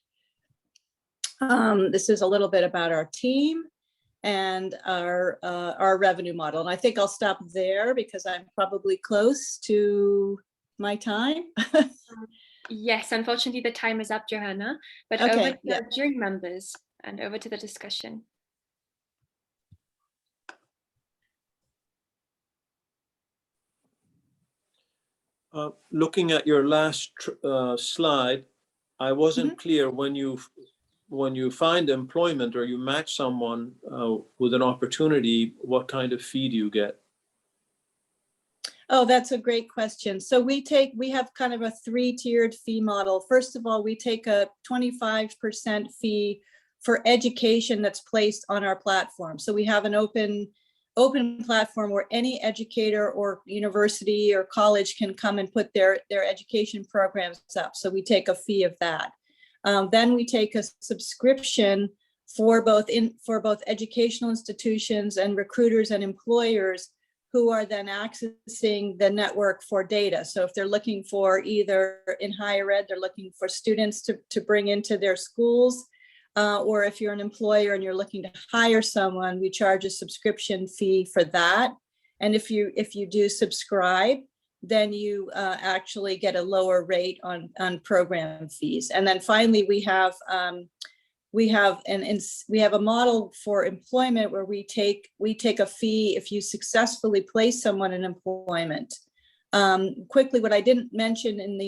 This is a little bit about our team and our revenue model. And I think I'll stop there because I'm probably close to my time. Yes, unfortunately the time is up, Johanna, but Okay, over to yeah. the jury members and over to the discussion. Looking at your last slide, I wasn't clear when you find employment or you match someone with an opportunity, what kind of fee do you get? Oh, that's a great question. So we have kind of a 3-tiered fee model. First of all, we take a 25% fee for education that's placed on our platform. So we have an open platform where any educator or university or college can come and put their education programs up. So we take a fee of that. Then we take a subscription for both educational institutions and recruiters and employers who are then accessing the network for data. So if they're looking for, either in higher ed, they're looking for students to bring into their schools, or if you're an employer and you're looking to hire someone, we charge a subscription fee for that. And if you do subscribe, then you actually get a lower rate on program fees. And then finally, we have a model for employment where we take a fee if you successfully place someone in employment. Quickly, what I didn't mention in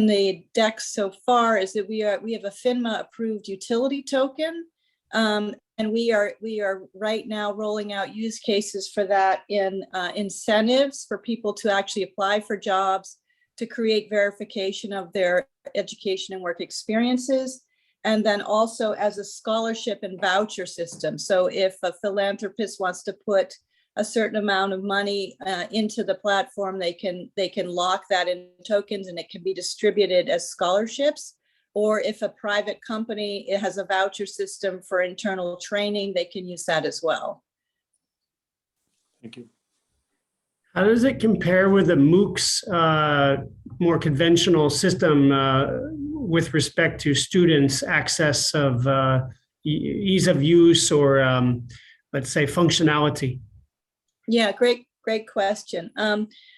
the deck so far is that we have a FINMA approved utility token, and we are right now rolling out use cases for that in incentives for people to actually apply for jobs, to create verification of their education and work experiences, and then also as a scholarship and voucher system. So if a philanthropist wants to put a certain amount of money into the platform, they can lock that in tokens and it can be distributed as scholarships. Or if a private company has a voucher system for internal training, they can use that as well. Thank you. How does it compare with the MOOCs, more conventional system with respect to students' access of ease of use or, let's say, functionality? Yeah, great question.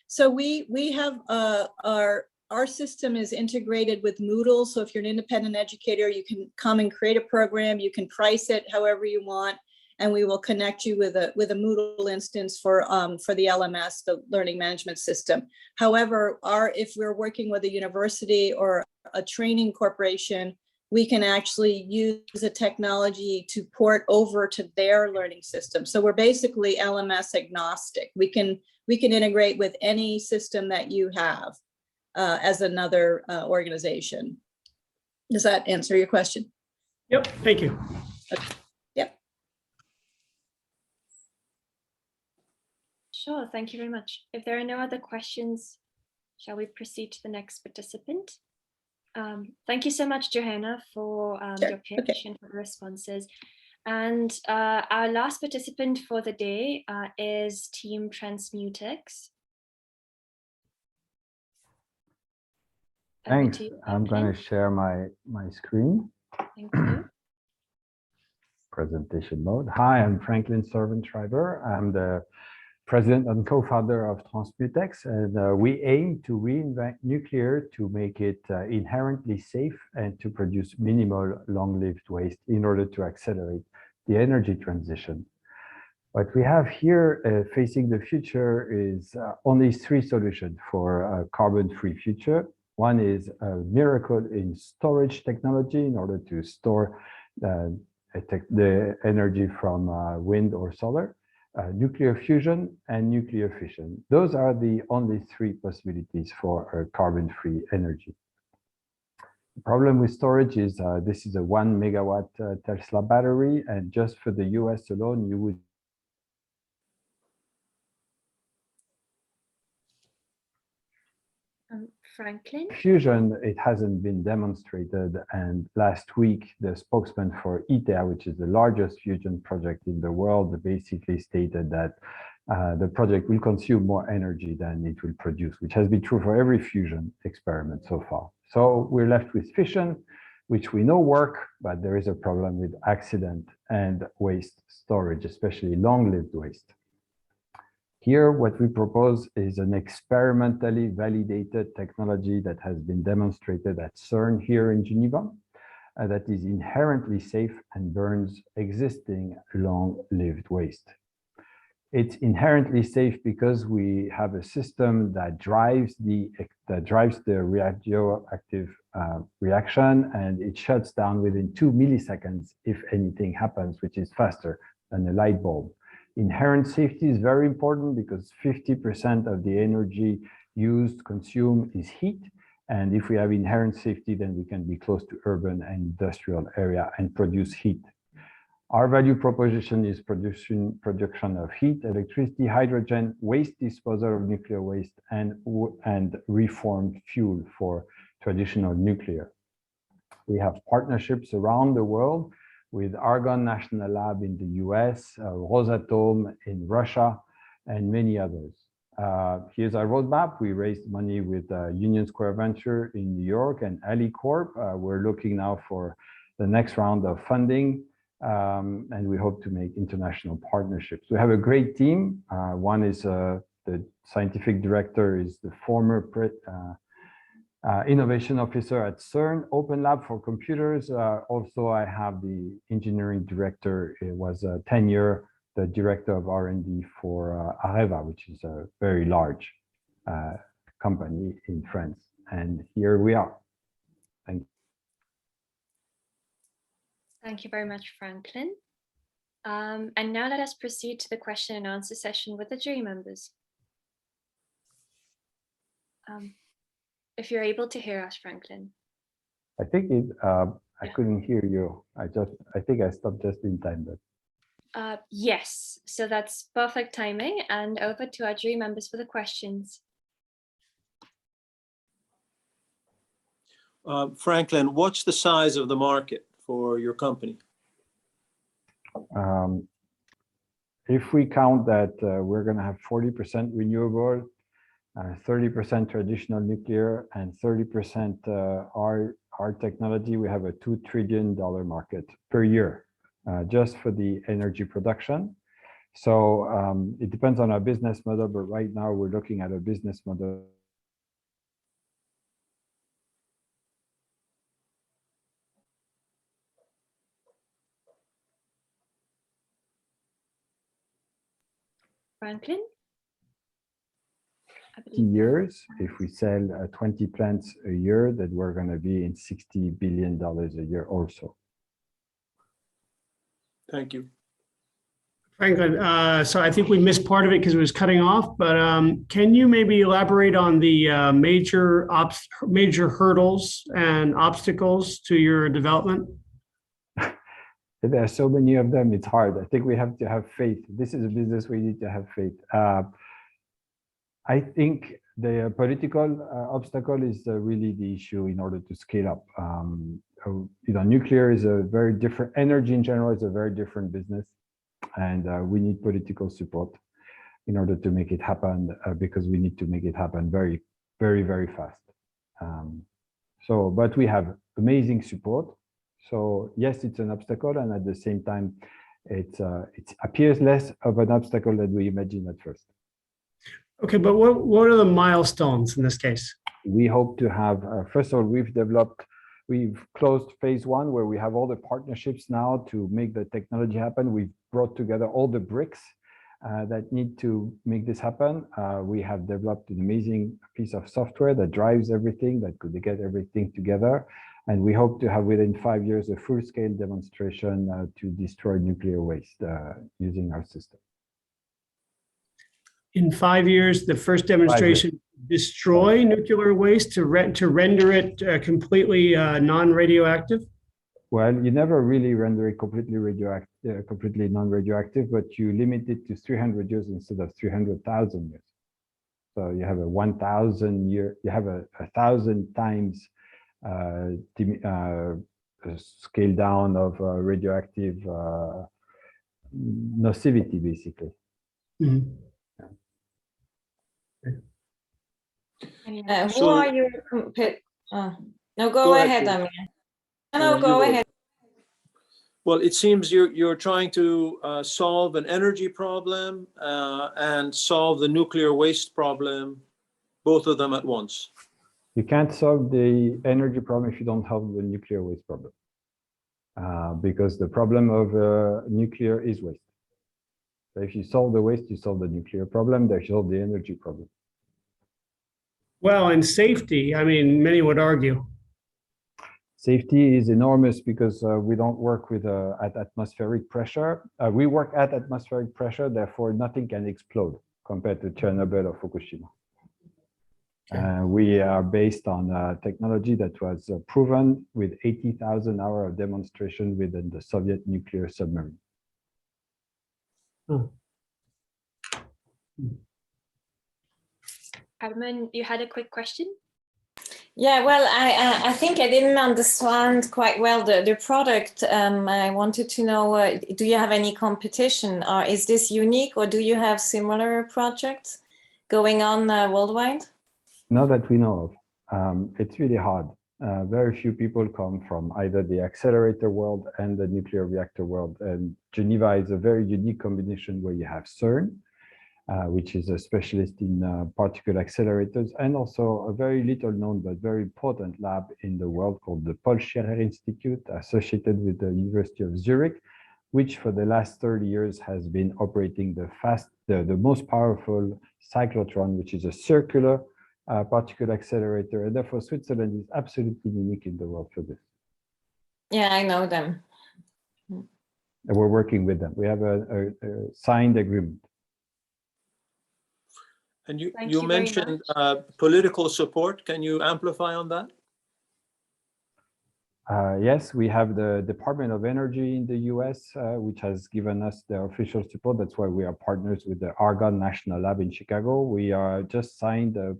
So we have our system is integrated with Moodle. So if you're an independent educator, you can come and create a program. You can price it however you want, and we will connect you with a Moodle instance for the LMS, the learning management system. However, if we're working with a university or a training corporation, we can actually use a technology to port over to their learning system. So we're basically LMS agnostic. We can integrate with any system that you have as another organization. Does that answer your question? Yep, thank you. Okay. Yep. Sure, thank you very much. If there are no other questions, shall we proceed to the next participant? Thank you so much, Johanna, for your pitch and for the responses. And our last participant for the day is Team Transmutex. Thanks. I'm going to share my screen. Thank you. Presentation mode. Hi, I'm Franklin Servant-Schreiber. I'm the president and co-founder of Transmutex, and we aim to reinvent nuclear to make it inherently safe and to produce minimal long-lived waste in order to accelerate the energy transition. What we have here facing the future is only 3 solutions for a carbon-free future. One is a miracle in storage technology in order to store the energy from wind or solar, nuclear fusion, and nuclear fission. Those are the only 3 possibilities for carbon-free energy. The problem with storage is this is a 1 megawatt Tesla battery, and just for the US alone, you would Franklin? Fusion, it hasn't been demonstrated, and last week the spokesman for ITER, which is the largest fusion project in the world, basically stated that the project will consume more energy than it will produce, which has been true for every fusion experiment so far. So we're left with fission, which we know work, but there is a problem with accident and waste storage, especially long-lived waste. Here, what we propose is an experimentally validated technology that has been demonstrated at CERN here in Geneva, that is inherently safe and burns existing long-lived waste. It's inherently safe because we have a system that drives the radioactive reaction, and it shuts down within 2 milliseconds if anything happens, which is faster than a light bulb. Inherent safety is very important because 50% of the energy consumed is heat. And if we have inherent safety, then we can be close to urban and industrial area and produce heat. Our value proposition is production of heat, electricity, hydrogen, waste disposal of nuclear waste, and reformed fuel for traditional nuclear. We have partnerships around the world with Argonne National Lab in the US, Rosatom in Russia, and many others. Here's our roadmap. We raised money with Union Square Venture in New York and Alicorp. We're looking now for the next round of funding, and we hope to make international partnerships. We have a great team. One is the scientific director is the former innovation officer at CERN, Open Lab for computers. Also, I have the engineering director. It was 10-year, the director of R&D for Areva, which is a very large company in France. And here we are. Thank you. Thank you very much, Franklin. And now let us proceed to the question and answer session with the jury members. If you're able to hear us, Franklin. I think I couldn't hear you. I think I stopped just in time. But yes, so that's perfect timing. And over to our jury members for the questions. Franklin, what's the size of the market for your company? If we count that we're going to have 40% renewable, 30% traditional nuclear, and 30% our technology, we have a $2 trillion market per year just for the energy production. So it depends on our business model, but right now we're looking at a business model. Franklin? Years, if we sell 20 plants a year, that we're going to be in $60 billion a year also. Thank you. Franklin, so I think we missed part of it because it was cutting off, but can you maybe elaborate on the major hurdles and obstacles to your development? There are so many of them, it's hard. I think we have to have faith. This is a business we need to have faith. I think the political obstacle is really the issue in order to scale up. Nuclear is a very different, energy in general is a very different business. And we need political support in order to make it happen because we need to make it happen very, very, very fast. But we have amazing support. So yes, it's an obstacle. And at the same time, it appears less of an obstacle than we imagined at first. Okay, but what are the milestones in this case? We hope to have, first of all, we've closed phase 1 where we have all the partnerships now to make the technology happen. We've brought together all the bricks that need to make this happen. We have developed an amazing piece of software that drives everything, that could get everything together. And we hope to have within 5 years a full-scale demonstration to destroy nuclear waste using our system. In 5 years, the first demonstration destroy nuclear waste to render it completely non-radioactive? Well, you never really render it completely radioactive, completely non-radioactive, but you limit it to 300 years instead of 300,000 years. So you have a 1,000 year, you have a 1,000 times scale down of radioactive nocivity, basically. Mm-hmm. Who are you? No, go ahead, Amir. No, go ahead. Well, it seems you're trying to solve an energy problem and solve the nuclear waste problem, both of them at once. You can't solve the energy problem if you don't have the nuclear waste problem, because the problem of nuclear is waste. So if you solve the waste, you solve the nuclear problem, then you solve the energy problem. Well, and safety, I mean, many would argue. Safety is enormous because we don't work with at atmospheric pressure. We work at atmospheric pressure, therefore nothing can explode compared to Chernobyl or Fukushima. We are based on technology that was proven with 80,000 hours of demonstration within the Soviet nuclear submarine. Carmen, you had a quick question? Yeah, well, I think I didn't understand quite well the product. I wanted to know, do you have any competition, or is this unique, or do you have similar projects going on worldwide? Not that we know of. It's really hard. Very few people come from either the accelerator world and the nuclear reactor world. And Geneva is a very unique combination where you have CERN, which is a specialist in particle accelerators, and also a very little known but very important lab in the world called the Paul Scherrer Institute, associated with the University of Zurich, which for the last 30 years has been operating the most powerful cyclotron, which is a circular particle accelerator. And therefore, Switzerland is absolutely unique in the world for this. Yeah, I know them. And we're working with them. We have a signed agreement. And you mentioned political support. Can you amplify on that? Yes, we have the Department of Energy in the US, which has given us their official support. That's why we are partners with the Argonne National Lab in Chicago. We are just signed a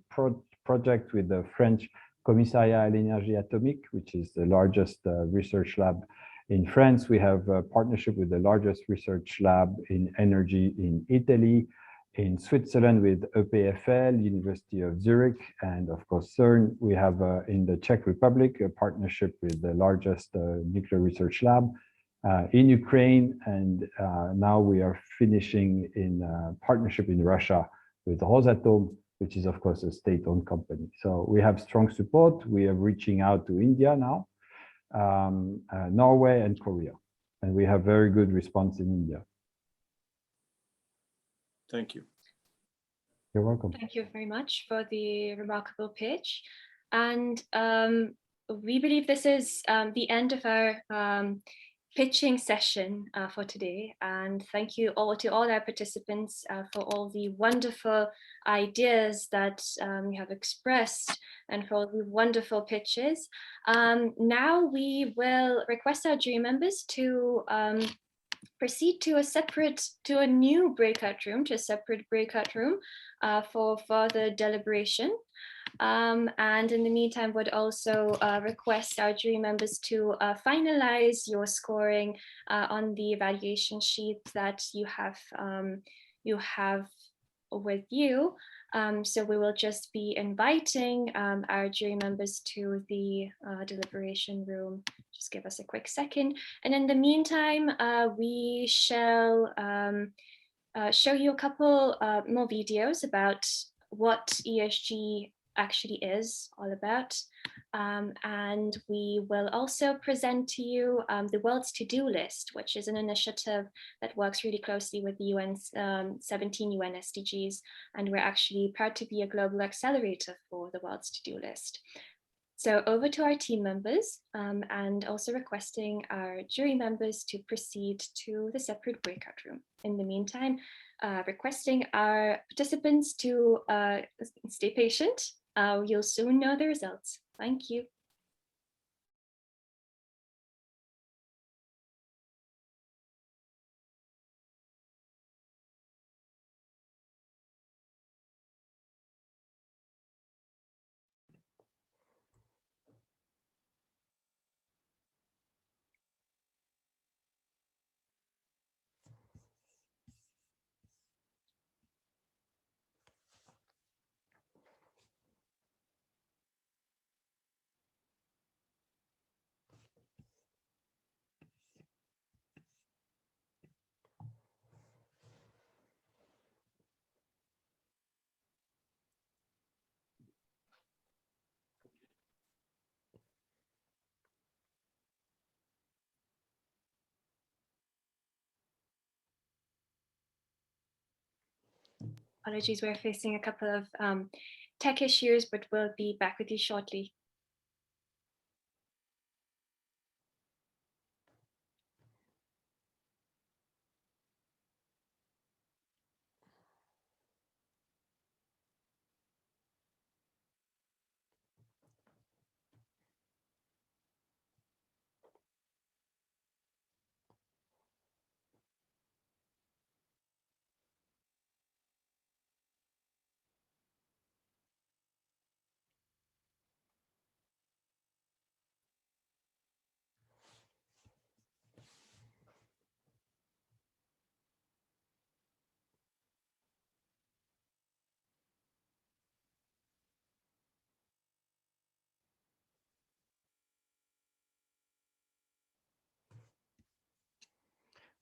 project with the French Commissariat à l'Énergie Atomique, which is the largest research lab in France. We have a partnership with the largest research lab in energy in Italy, in Switzerland with EPFL, University of Zurich, and of course CERN. We have in the Czech Republic a partnership with the largest nuclear research lab in Ukraine, and now we are finishing in partnership in Russia with Rosatom, which is of course a state-owned company. So we have strong support. We are reaching out to India now, Norway and Korea, and we have very good response in India. Thank you. You're welcome. Thank you very much for the remarkable pitch. And we believe this is the end of our pitching session for today. And thank you all to all our participants for all the wonderful ideas that you have expressed and for all the wonderful pitches. Now we will request our jury members to proceed to a new breakout room, for further deliberation. And in the meantime, would also request our jury members to finalize your scoring on the evaluation sheet that you have with you. So we will just be inviting our jury members to the deliberation room. Just give us a quick second. And in the meantime, we shall show you a couple more videos about what ESG actually is all about. And we will also present to you the world's to-do list, which is an initiative that works really closely with the UN's 17 UN SDGs. And we're actually proud to be a global accelerator for the world's to-do list. So over to our team members, and also requesting our jury members to proceed to the separate breakout room. In the meantime, requesting our participants to stay patient. You'll soon know the results. Thank you. Apologies, we're facing a couple of tech issues, but we'll be back with you shortly.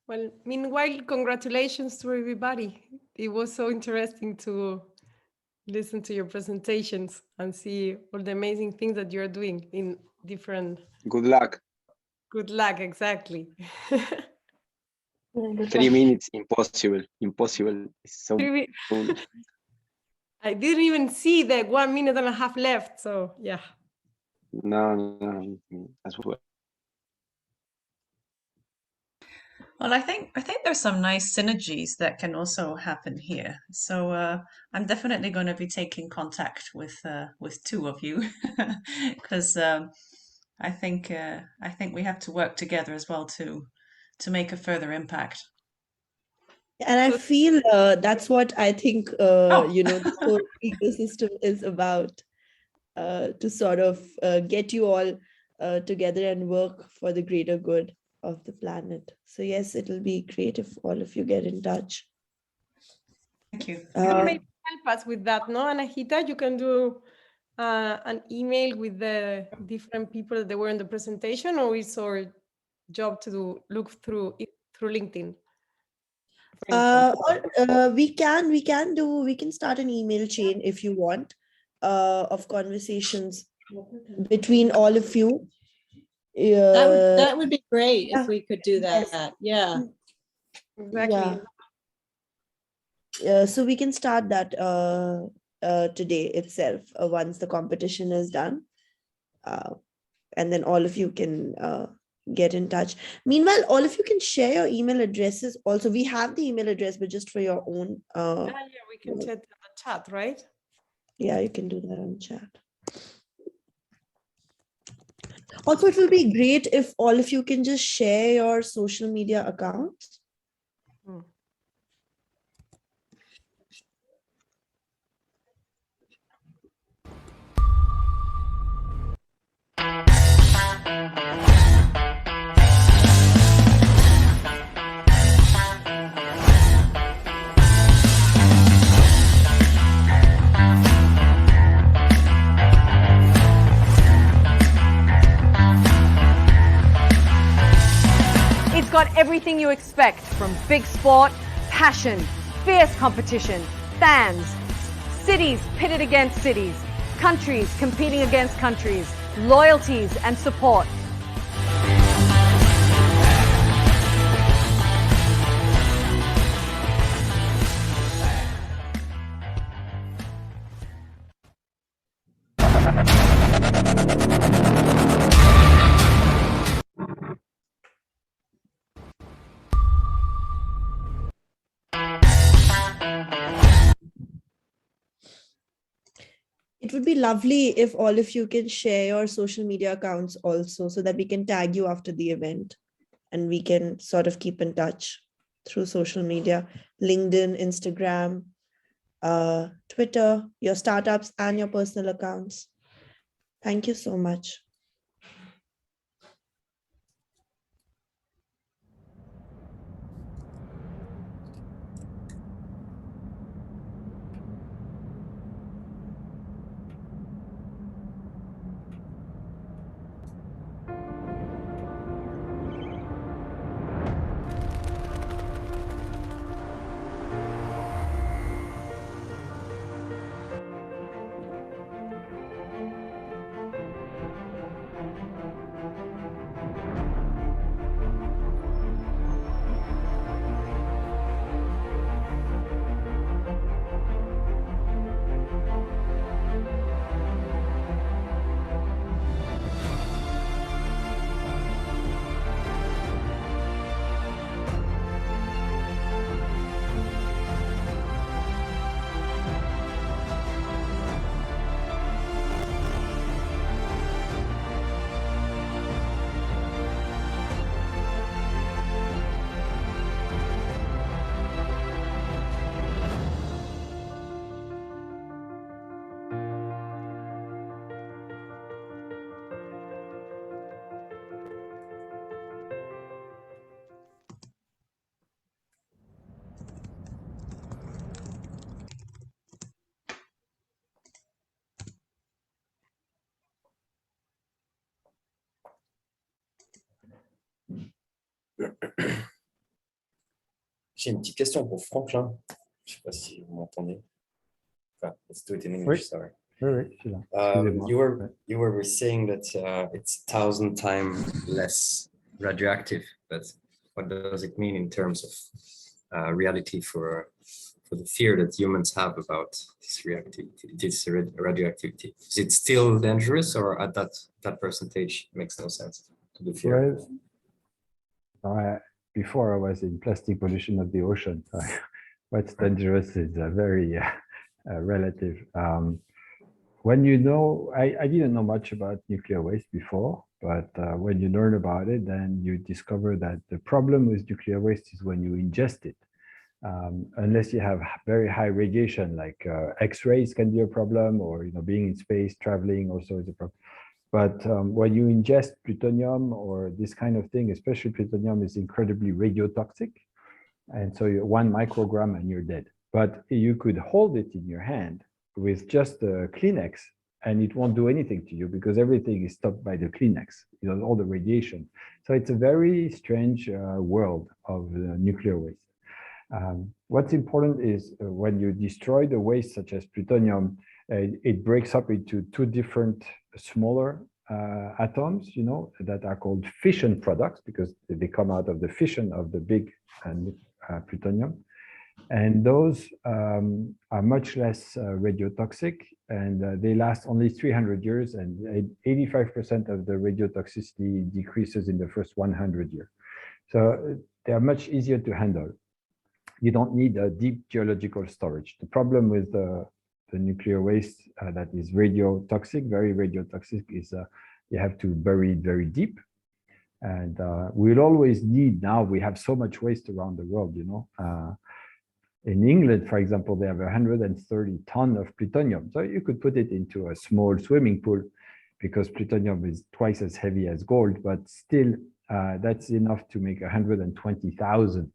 Well, meanwhile, congratulations to everybody. It was so interesting to listen to your presentations and see all the amazing things that you're doing in different... Good luck. Good luck, exactly. 3 minutes, impossible. Impossible. It's so cool. I didn't even see the 1 minute and a half left, so yeah. No, as well. Well, I think there's some nice synergies that can also happen here. So I'm definitely going to be taking contact with two of you because I think we have to work together as well to make a further impact. And I feel that's what I think you know, the whole ecosystem is about, to sort of get you all together and work for the greater good of the planet. So yes, it'll be great if all of you get in touch. Thank you. You can maybe help us with that, no, Anahita? You can do an email with the different people that were in the presentation, or it's our job to look through LinkedIn? We can start an email chain if you want, of conversations between all of you. That would be great if we could do that. Yeah. Exactly. Yeah. So we can start that today itself, once the competition is done, and then all of you can get in touch. Meanwhile, all of you can share your email addresses. Also, we have the email address, but just for your own. Yeah, we can chat in the chat, right? Yeah, you can do that on chat. Also, it will be great if all of you can just share your social media accounts. It's got everything you expect from big sport, passion, fierce competition, fans, cities pitted against cities, countries competing against countries, loyalties and support. It would be lovely if all of you can share your social media accounts also, so that we can tag you after the event and we can sort of keep in touch through social media, LinkedIn, Instagram, Twitter, your startups and your personal accounts. Thank you so much. J'ai une petite question pour Franklin. Je ne sais pas si vous m'entendez. Let's do it in English, sorry. You were saying that it's 1,000 times less radioactive, but what does it mean in terms of reality for the fear that humans have about this radioactivity? Is it still dangerous, or at that percentage makes no sense to the fear? Well, before I was in plastic pollution of the ocean. So what's dangerous is very relative. When you know, I didn't know much about nuclear waste before, but when you learn about it, then you discover that the problem with nuclear waste is when you ingest it. Unless you have very high radiation, like X-rays can be a problem, or being in space, traveling also is a problem. But when you ingest plutonium or this kind of thing, especially plutonium, is incredibly radiotoxic. And so you're 1 microgram and you're dead. But you could hold it in your hand with just a Kleenex and it won't do anything to you because everything is stopped by the Kleenex, all the radiation. So it's a very strange world of nuclear waste. What's important is when you destroy the waste, such as plutonium, it breaks up into 2 different smaller atoms, that are called fission products because they come out of the fission of the big plutonium. And those are much less radiotoxic, and they last only 300 years, and 85% of the radiotoxicity decreases in the first 100 years. So they are much easier to handle. You don't need a deep geological storage. The problem with the nuclear waste that is radiotoxic, very radiotoxic, is you have to bury it very deep. And we'll always need, now we have so much waste around the world, in England, for example, they have 130 tons of plutonium. So you could put it into a small swimming pool because plutonium is twice as heavy as gold, but still that's enough to make 120,000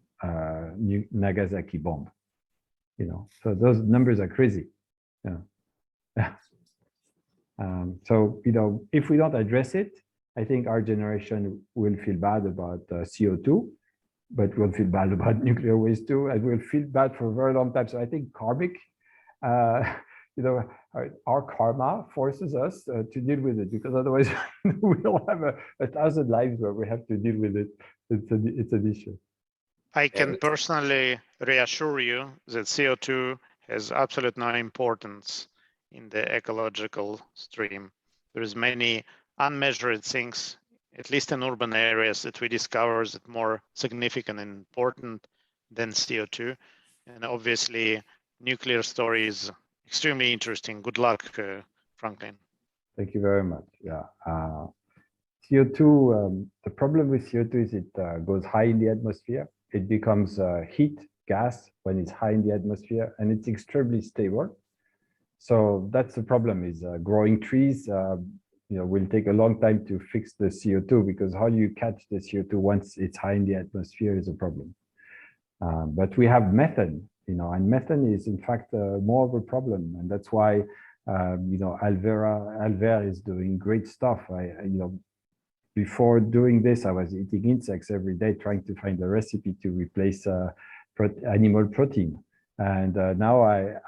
Nagasaki bomb. So those numbers are crazy. So if we don't address it, I think our generation will feel bad about CO2, but we'll feel bad about nuclear waste too, and we'll feel bad for a very long time. So I think karmic, our karma forces us to deal with it, because otherwise we'll have 1,000 lives where we have to deal with it. It's an issue. I can personally reassure you that CO2 has absolutely no importance in the ecological stream. There's many unmeasured things, at least in urban areas, that we discover that more significant and important than CO2. And obviously, nuclear story is extremely interesting. Good luck, Franklin. Thank you very much. Yeah. CO2, the problem with CO2 is it goes high in the atmosphere. It becomes heat gas when it's high in the atmosphere, and it's extremely stable. So that's the problem, is growing trees will take a long time to fix the CO2, because how you catch the CO2 once it's high in the atmosphere is a problem. But we have methane, and methane is in fact more of a problem, and that's why Alver is doing great stuff. Before doing this, I was eating insects every day, trying to find a recipe to replace animal protein. And now I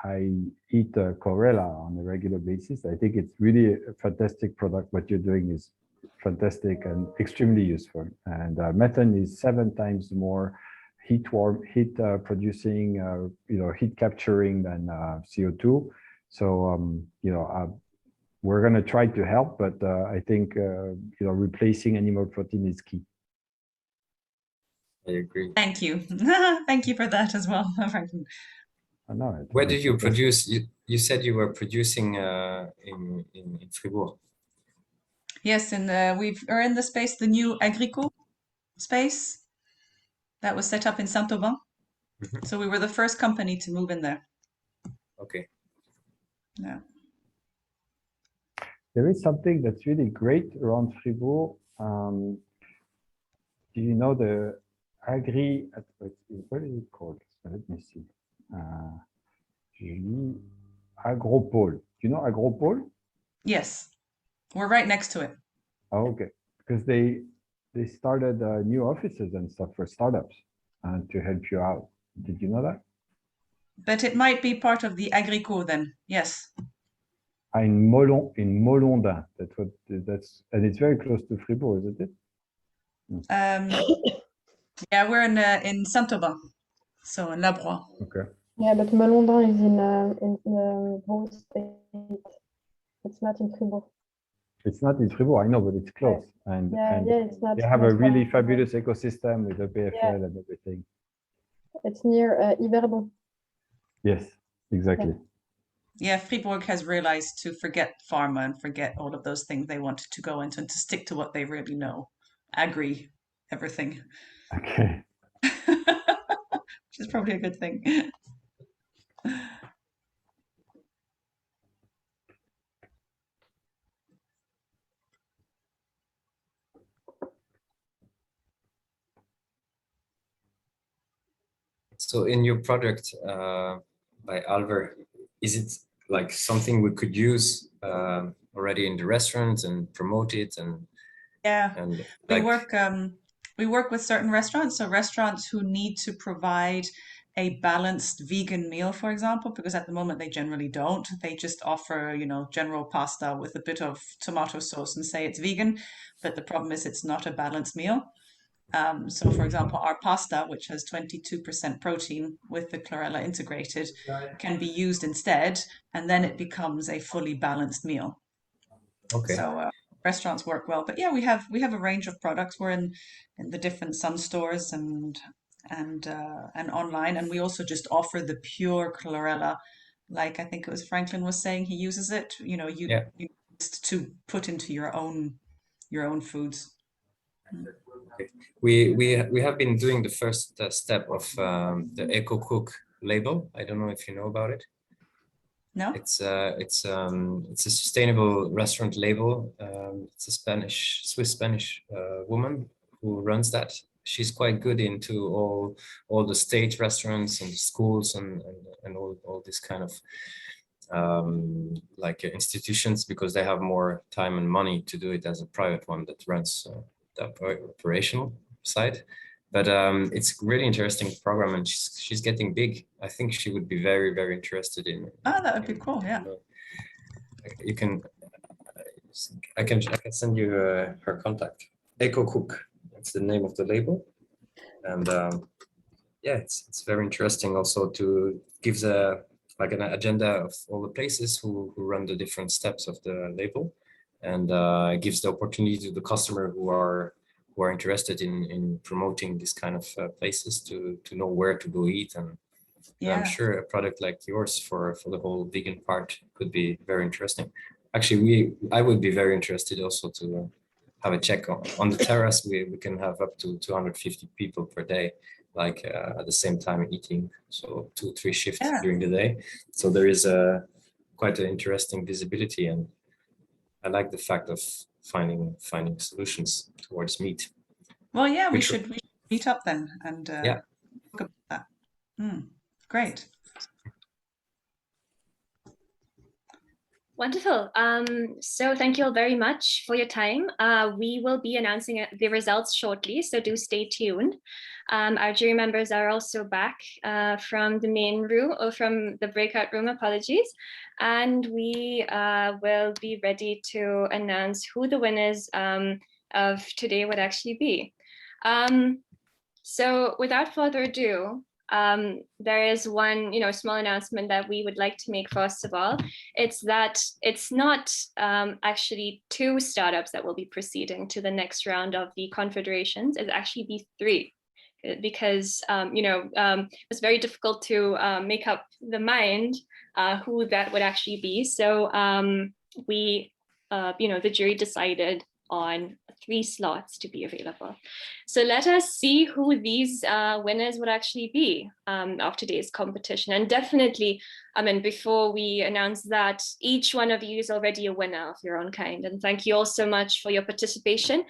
eat chlorella on a regular basis. I think it's really a fantastic product. What you're doing is fantastic and extremely useful. And methane is 7 times more heat producing, heat capturing than CO2. So, we're going to try to help, but I think replacing animal protein is key. I agree. Thank you. Thank you for that as well, Franklin. Where do you produce? You said you were producing in Fribourg. Yes, and we're in the space, the new Agrico space that was set up in Saint-Aubin. Mm-hmm. So we were the first company to move in there. Okay. Yeah. There is something that's really great around Fribourg. Do you know the what is it called? Let me see. Agropole. Do you know Agropole? Yes, we're right next to it. Oh, okay, because they started new offices and stuff for startups to help you out. Did you know that? But it might be part of the Agrico then. Yes. In Molondin. And it's very close to Fribourg, isn't it? Yeah, we're in Saint-Aubin, so in Labroix. Okay. Yeah, but Molondin is in the Vaud state. It's not in Fribourg. It's not in Fribourg, I know, but it's close. Yeah. And It's not. they have a really fabulous ecosystem with the PFL and everything. It's near Yverdon. Yes, exactly. Yeah, Fribourg has realized to forget pharma and forget all of those things they wanted to go into and to stick to what they really know. Agri, everything. Okay. Which is probably a good thing. So in your product by Alver, is it like something we could use already in the restaurants and promote it? And yeah, and we work with certain restaurants. So restaurants who need to provide a balanced vegan meal, for example, because at the moment they generally don't. They just offer, general pasta with a bit of tomato sauce and say it's vegan. But the problem is it's not a balanced meal. So, for example, our pasta, which has 22% protein with the chlorella integrated, can be used instead, and then it becomes a fully balanced meal. Okay. So restaurants work well, but yeah, we have a range of products. We're in the different Sun stores and online, and we also just offer the pure chlorella, like I think it was Franklin was saying he uses it. You just to put into your own foods. Okay. We have been doing the first step of the Eco Cook label. I don't know if you know about it. No. It's a sustainable restaurant label. It's a Swiss Spanish woman who runs that. She's quite good into all the state restaurants and schools and all this kind of institutions, because they have more time and money to do it as a private one that runs the operational side. But it's a really interesting program, and she's getting big. I think she would be very, very interested in. Oh, that would be cool. Yeah. you can, I can send you her contact. Eco Cook, that's the name of the label. And yeah, it's very interesting also to give like an agenda of all the places who run the different steps of the label, and gives the opportunity to the customer who are interested in promoting this kind of places to know where to go eat. And I'm sure a product like yours for the whole vegan part could be very interesting. Actually, I would be very interested also to have a check on the terrace. We can have up to 250 people per day, like at the same time eating, so 2-3 shifts during the day. So there is quite an interesting visibility, and I like the fact of finding solutions towards meat. Well, yeah, we should meet up then and yeah, talk about that. Great. Wonderful. So thank you all very much for your time. We will be announcing the results shortly, so do stay tuned. Our jury members are also back from the main room, or from the breakout room, apologies. And we will be ready to announce who the winners of today would actually be. So without further ado, there is one, small announcement that we would like to make first of all. It's that it's not actually 2 startups that will be proceeding to the next round of the confederations. It'll actually be 3, because it's very difficult to make up the mind who that would actually be. So we, the jury decided on 3 slots to be available. So let us see who these winners would actually be of today's competition. And definitely, before we announce that, each one of you is already a winner of your own kind. And thank you all so much for your participation,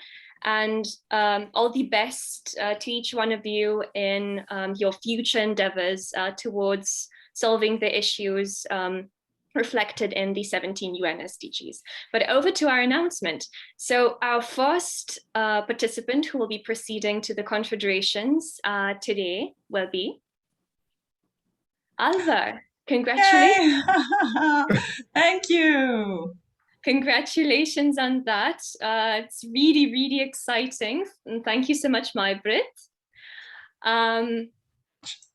and all the best to each one of you in your future endeavors towards solving the issues reflected in the 17 UN SDGs. But over to our announcement. So our first participant who will be proceeding to the confederations today will be Alvar. Congratulations. Thank you. Congratulations on that. It's really, really exciting. And thank you so much, Mai-Britt.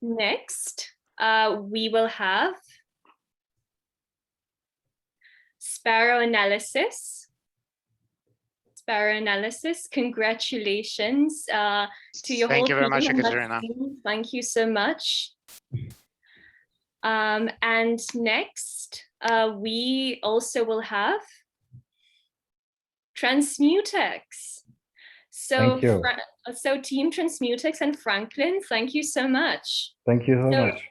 Next, we will have Sparrow Analysis. Sparrow Analysis, congratulations to your whole team. Thank you very much, Ekaterina. Thank you so much. And next, we also will have Transmutex. So, so Team Transmutex and Franklin, thank you so much. Thank you so much.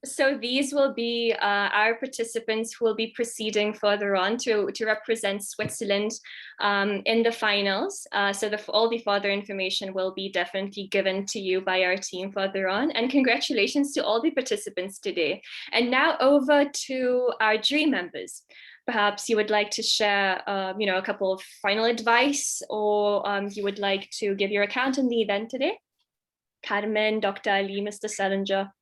So these will be our participants who will be proceeding further on to represent Switzerland in the finals. So all the further information will be definitely given to you by our team further on. And congratulations to all the participants today. And now over to our jury members. Perhaps you would like to share, a couple of final advice, or you would like to give your account in the event today. Carmen, Dr. Ali, Mr. Salinger.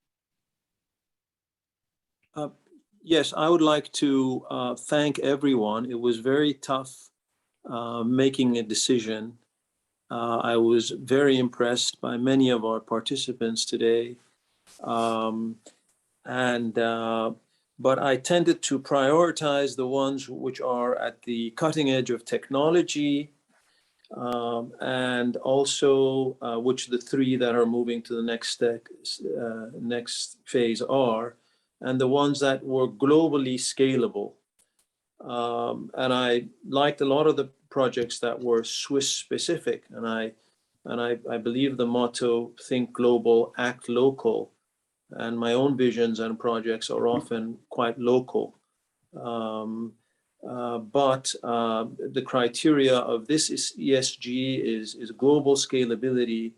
Yes, I would like to thank everyone. It was very tough making a decision. I was very impressed by many of our participants today. But I tended to prioritize the ones which are at the cutting edge of technology, and also which the 3 that are moving to the next phase are, and the ones that were globally scalable. And I liked a lot of the projects that were Swiss specific, and I believe the motto, think global, act local, and my own visions and projects are often quite local. But the criteria of this ESG is global scalability.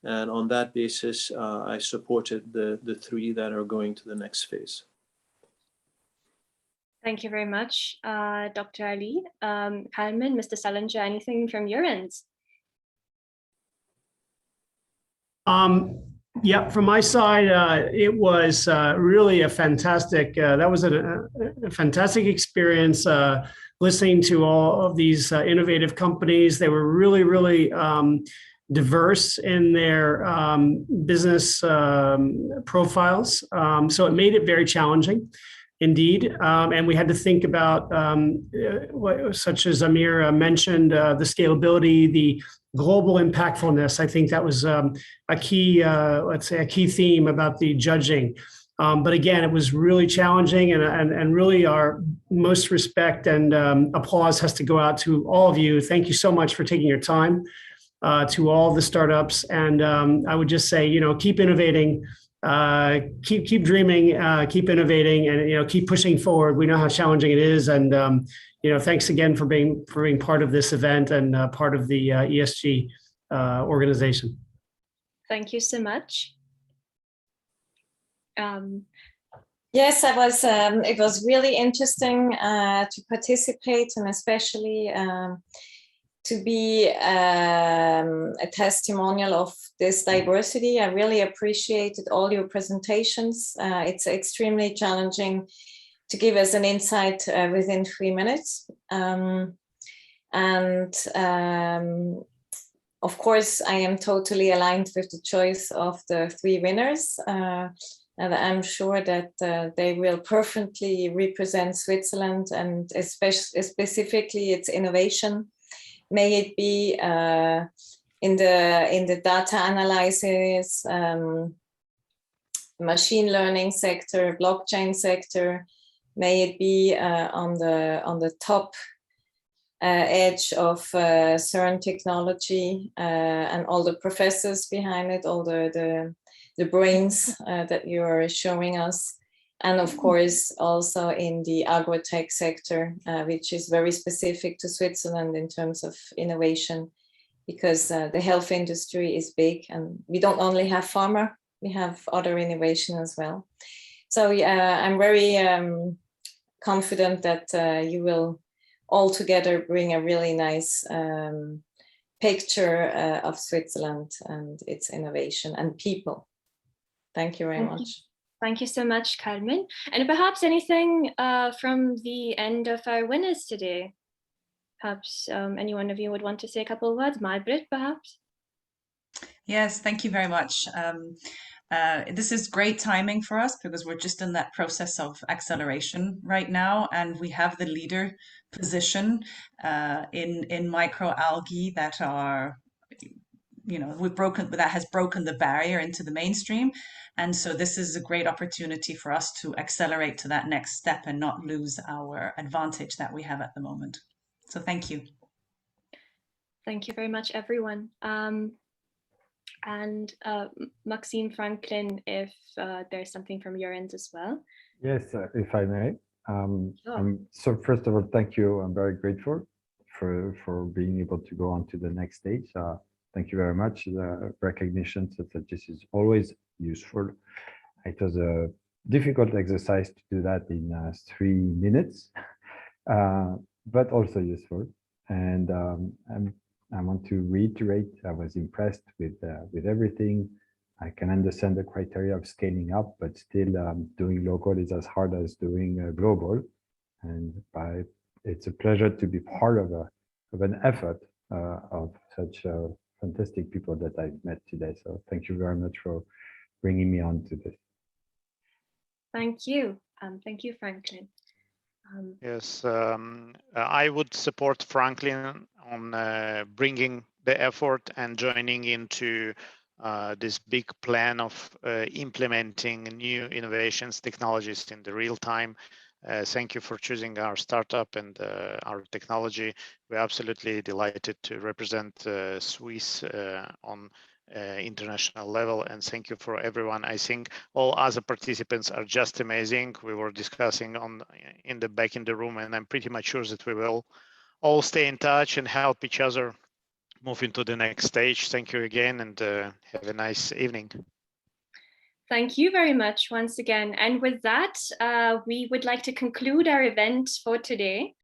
And on that basis, I supported the 3 that are going to the next phase. Thank you very much, Dr. Ali. Carmen, Mr. Salinger, anything from your ends? Yeah, from my side, it was really a fantastic. That was a fantastic experience. Listening to all of these innovative companies, they were really, really diverse in their business profiles. So it made it very challenging. Indeed, and we had to think about, such as Amir mentioned, the scalability, the global impactfulness. I think that was a key, let's say, a key theme about the judging. But again, it was really challenging, and really our most respect and applause has to go out to all of you. Thank you so much for taking your time, to all the startups, and I would just say, keep innovating. Keep dreaming, keep innovating, and keep pushing forward. We know how challenging it is, and thanks again for being part of this event and part of the ESG organization. Thank you so much. Yes, I was. It was really interesting to participate, and especially to be a testimonial of this diversity. I really appreciated all your presentations. It's extremely challenging to give us an insight within 3 minutes. Of course, I am totally aligned with the choice of the 3 winners. And I'm sure that they will perfectly represent Switzerland, and specifically its innovation. May it be in the data analysis, machine learning sector, blockchain sector. May it be on the top edge of CERN technology, and all the professors behind it, all the brains that you are showing us. And of course, also in the agrotech sector, which is very specific to Switzerland in terms of innovation, because the health industry is big, and we don't only have pharma, we have other innovation as well. So I'm very confident that you will all together bring a really nice picture of Switzerland and its innovation and people. Thank you very much. Thank you so much, Carmen. And perhaps anything from the end of our winners today? Perhaps any one of you would want to say a couple of words? Maybrit, perhaps? Yes, thank you very much. This is great timing for us because we're just in that process of acceleration right now, and we have the leader position in microalgae that are, that has broken the barrier into the mainstream. And so this is a great opportunity for us to accelerate to that next step and not lose our advantage that we have at the moment. So thank you. Thank you very much, everyone. And Maxime, Franklin, if there's something from your end as well. Yes, if I may. Sure. So first of all, thank you. I'm very grateful for being able to go on to the next stage. Thank you very much. The recognition that this is always useful. It was a difficult exercise to do that in 3 minutes, but also useful. And I want to reiterate, I was impressed with everything. I can understand the criteria of scaling up, but still doing local is as hard as doing global. And it's a pleasure to be part of an effort of such fantastic people that I've met today. So thank you very much for bringing me on to this. Thank you. Thank you, Franklin. Yes, I would support Franklin on bringing the effort and joining into this big plan of implementing new innovations, technologies in the real time. Thank you for choosing our startup and our technology. We're absolutely delighted to represent Swiss on international level, and thank you for everyone. I think all other participants are just amazing. We were discussing in the back in the room, and I'm pretty much sure that we will all stay in touch and help each other move into the next stage. Thank you again, and have a nice evening. Thank you very much once again. And with that, we would like to conclude our event for today.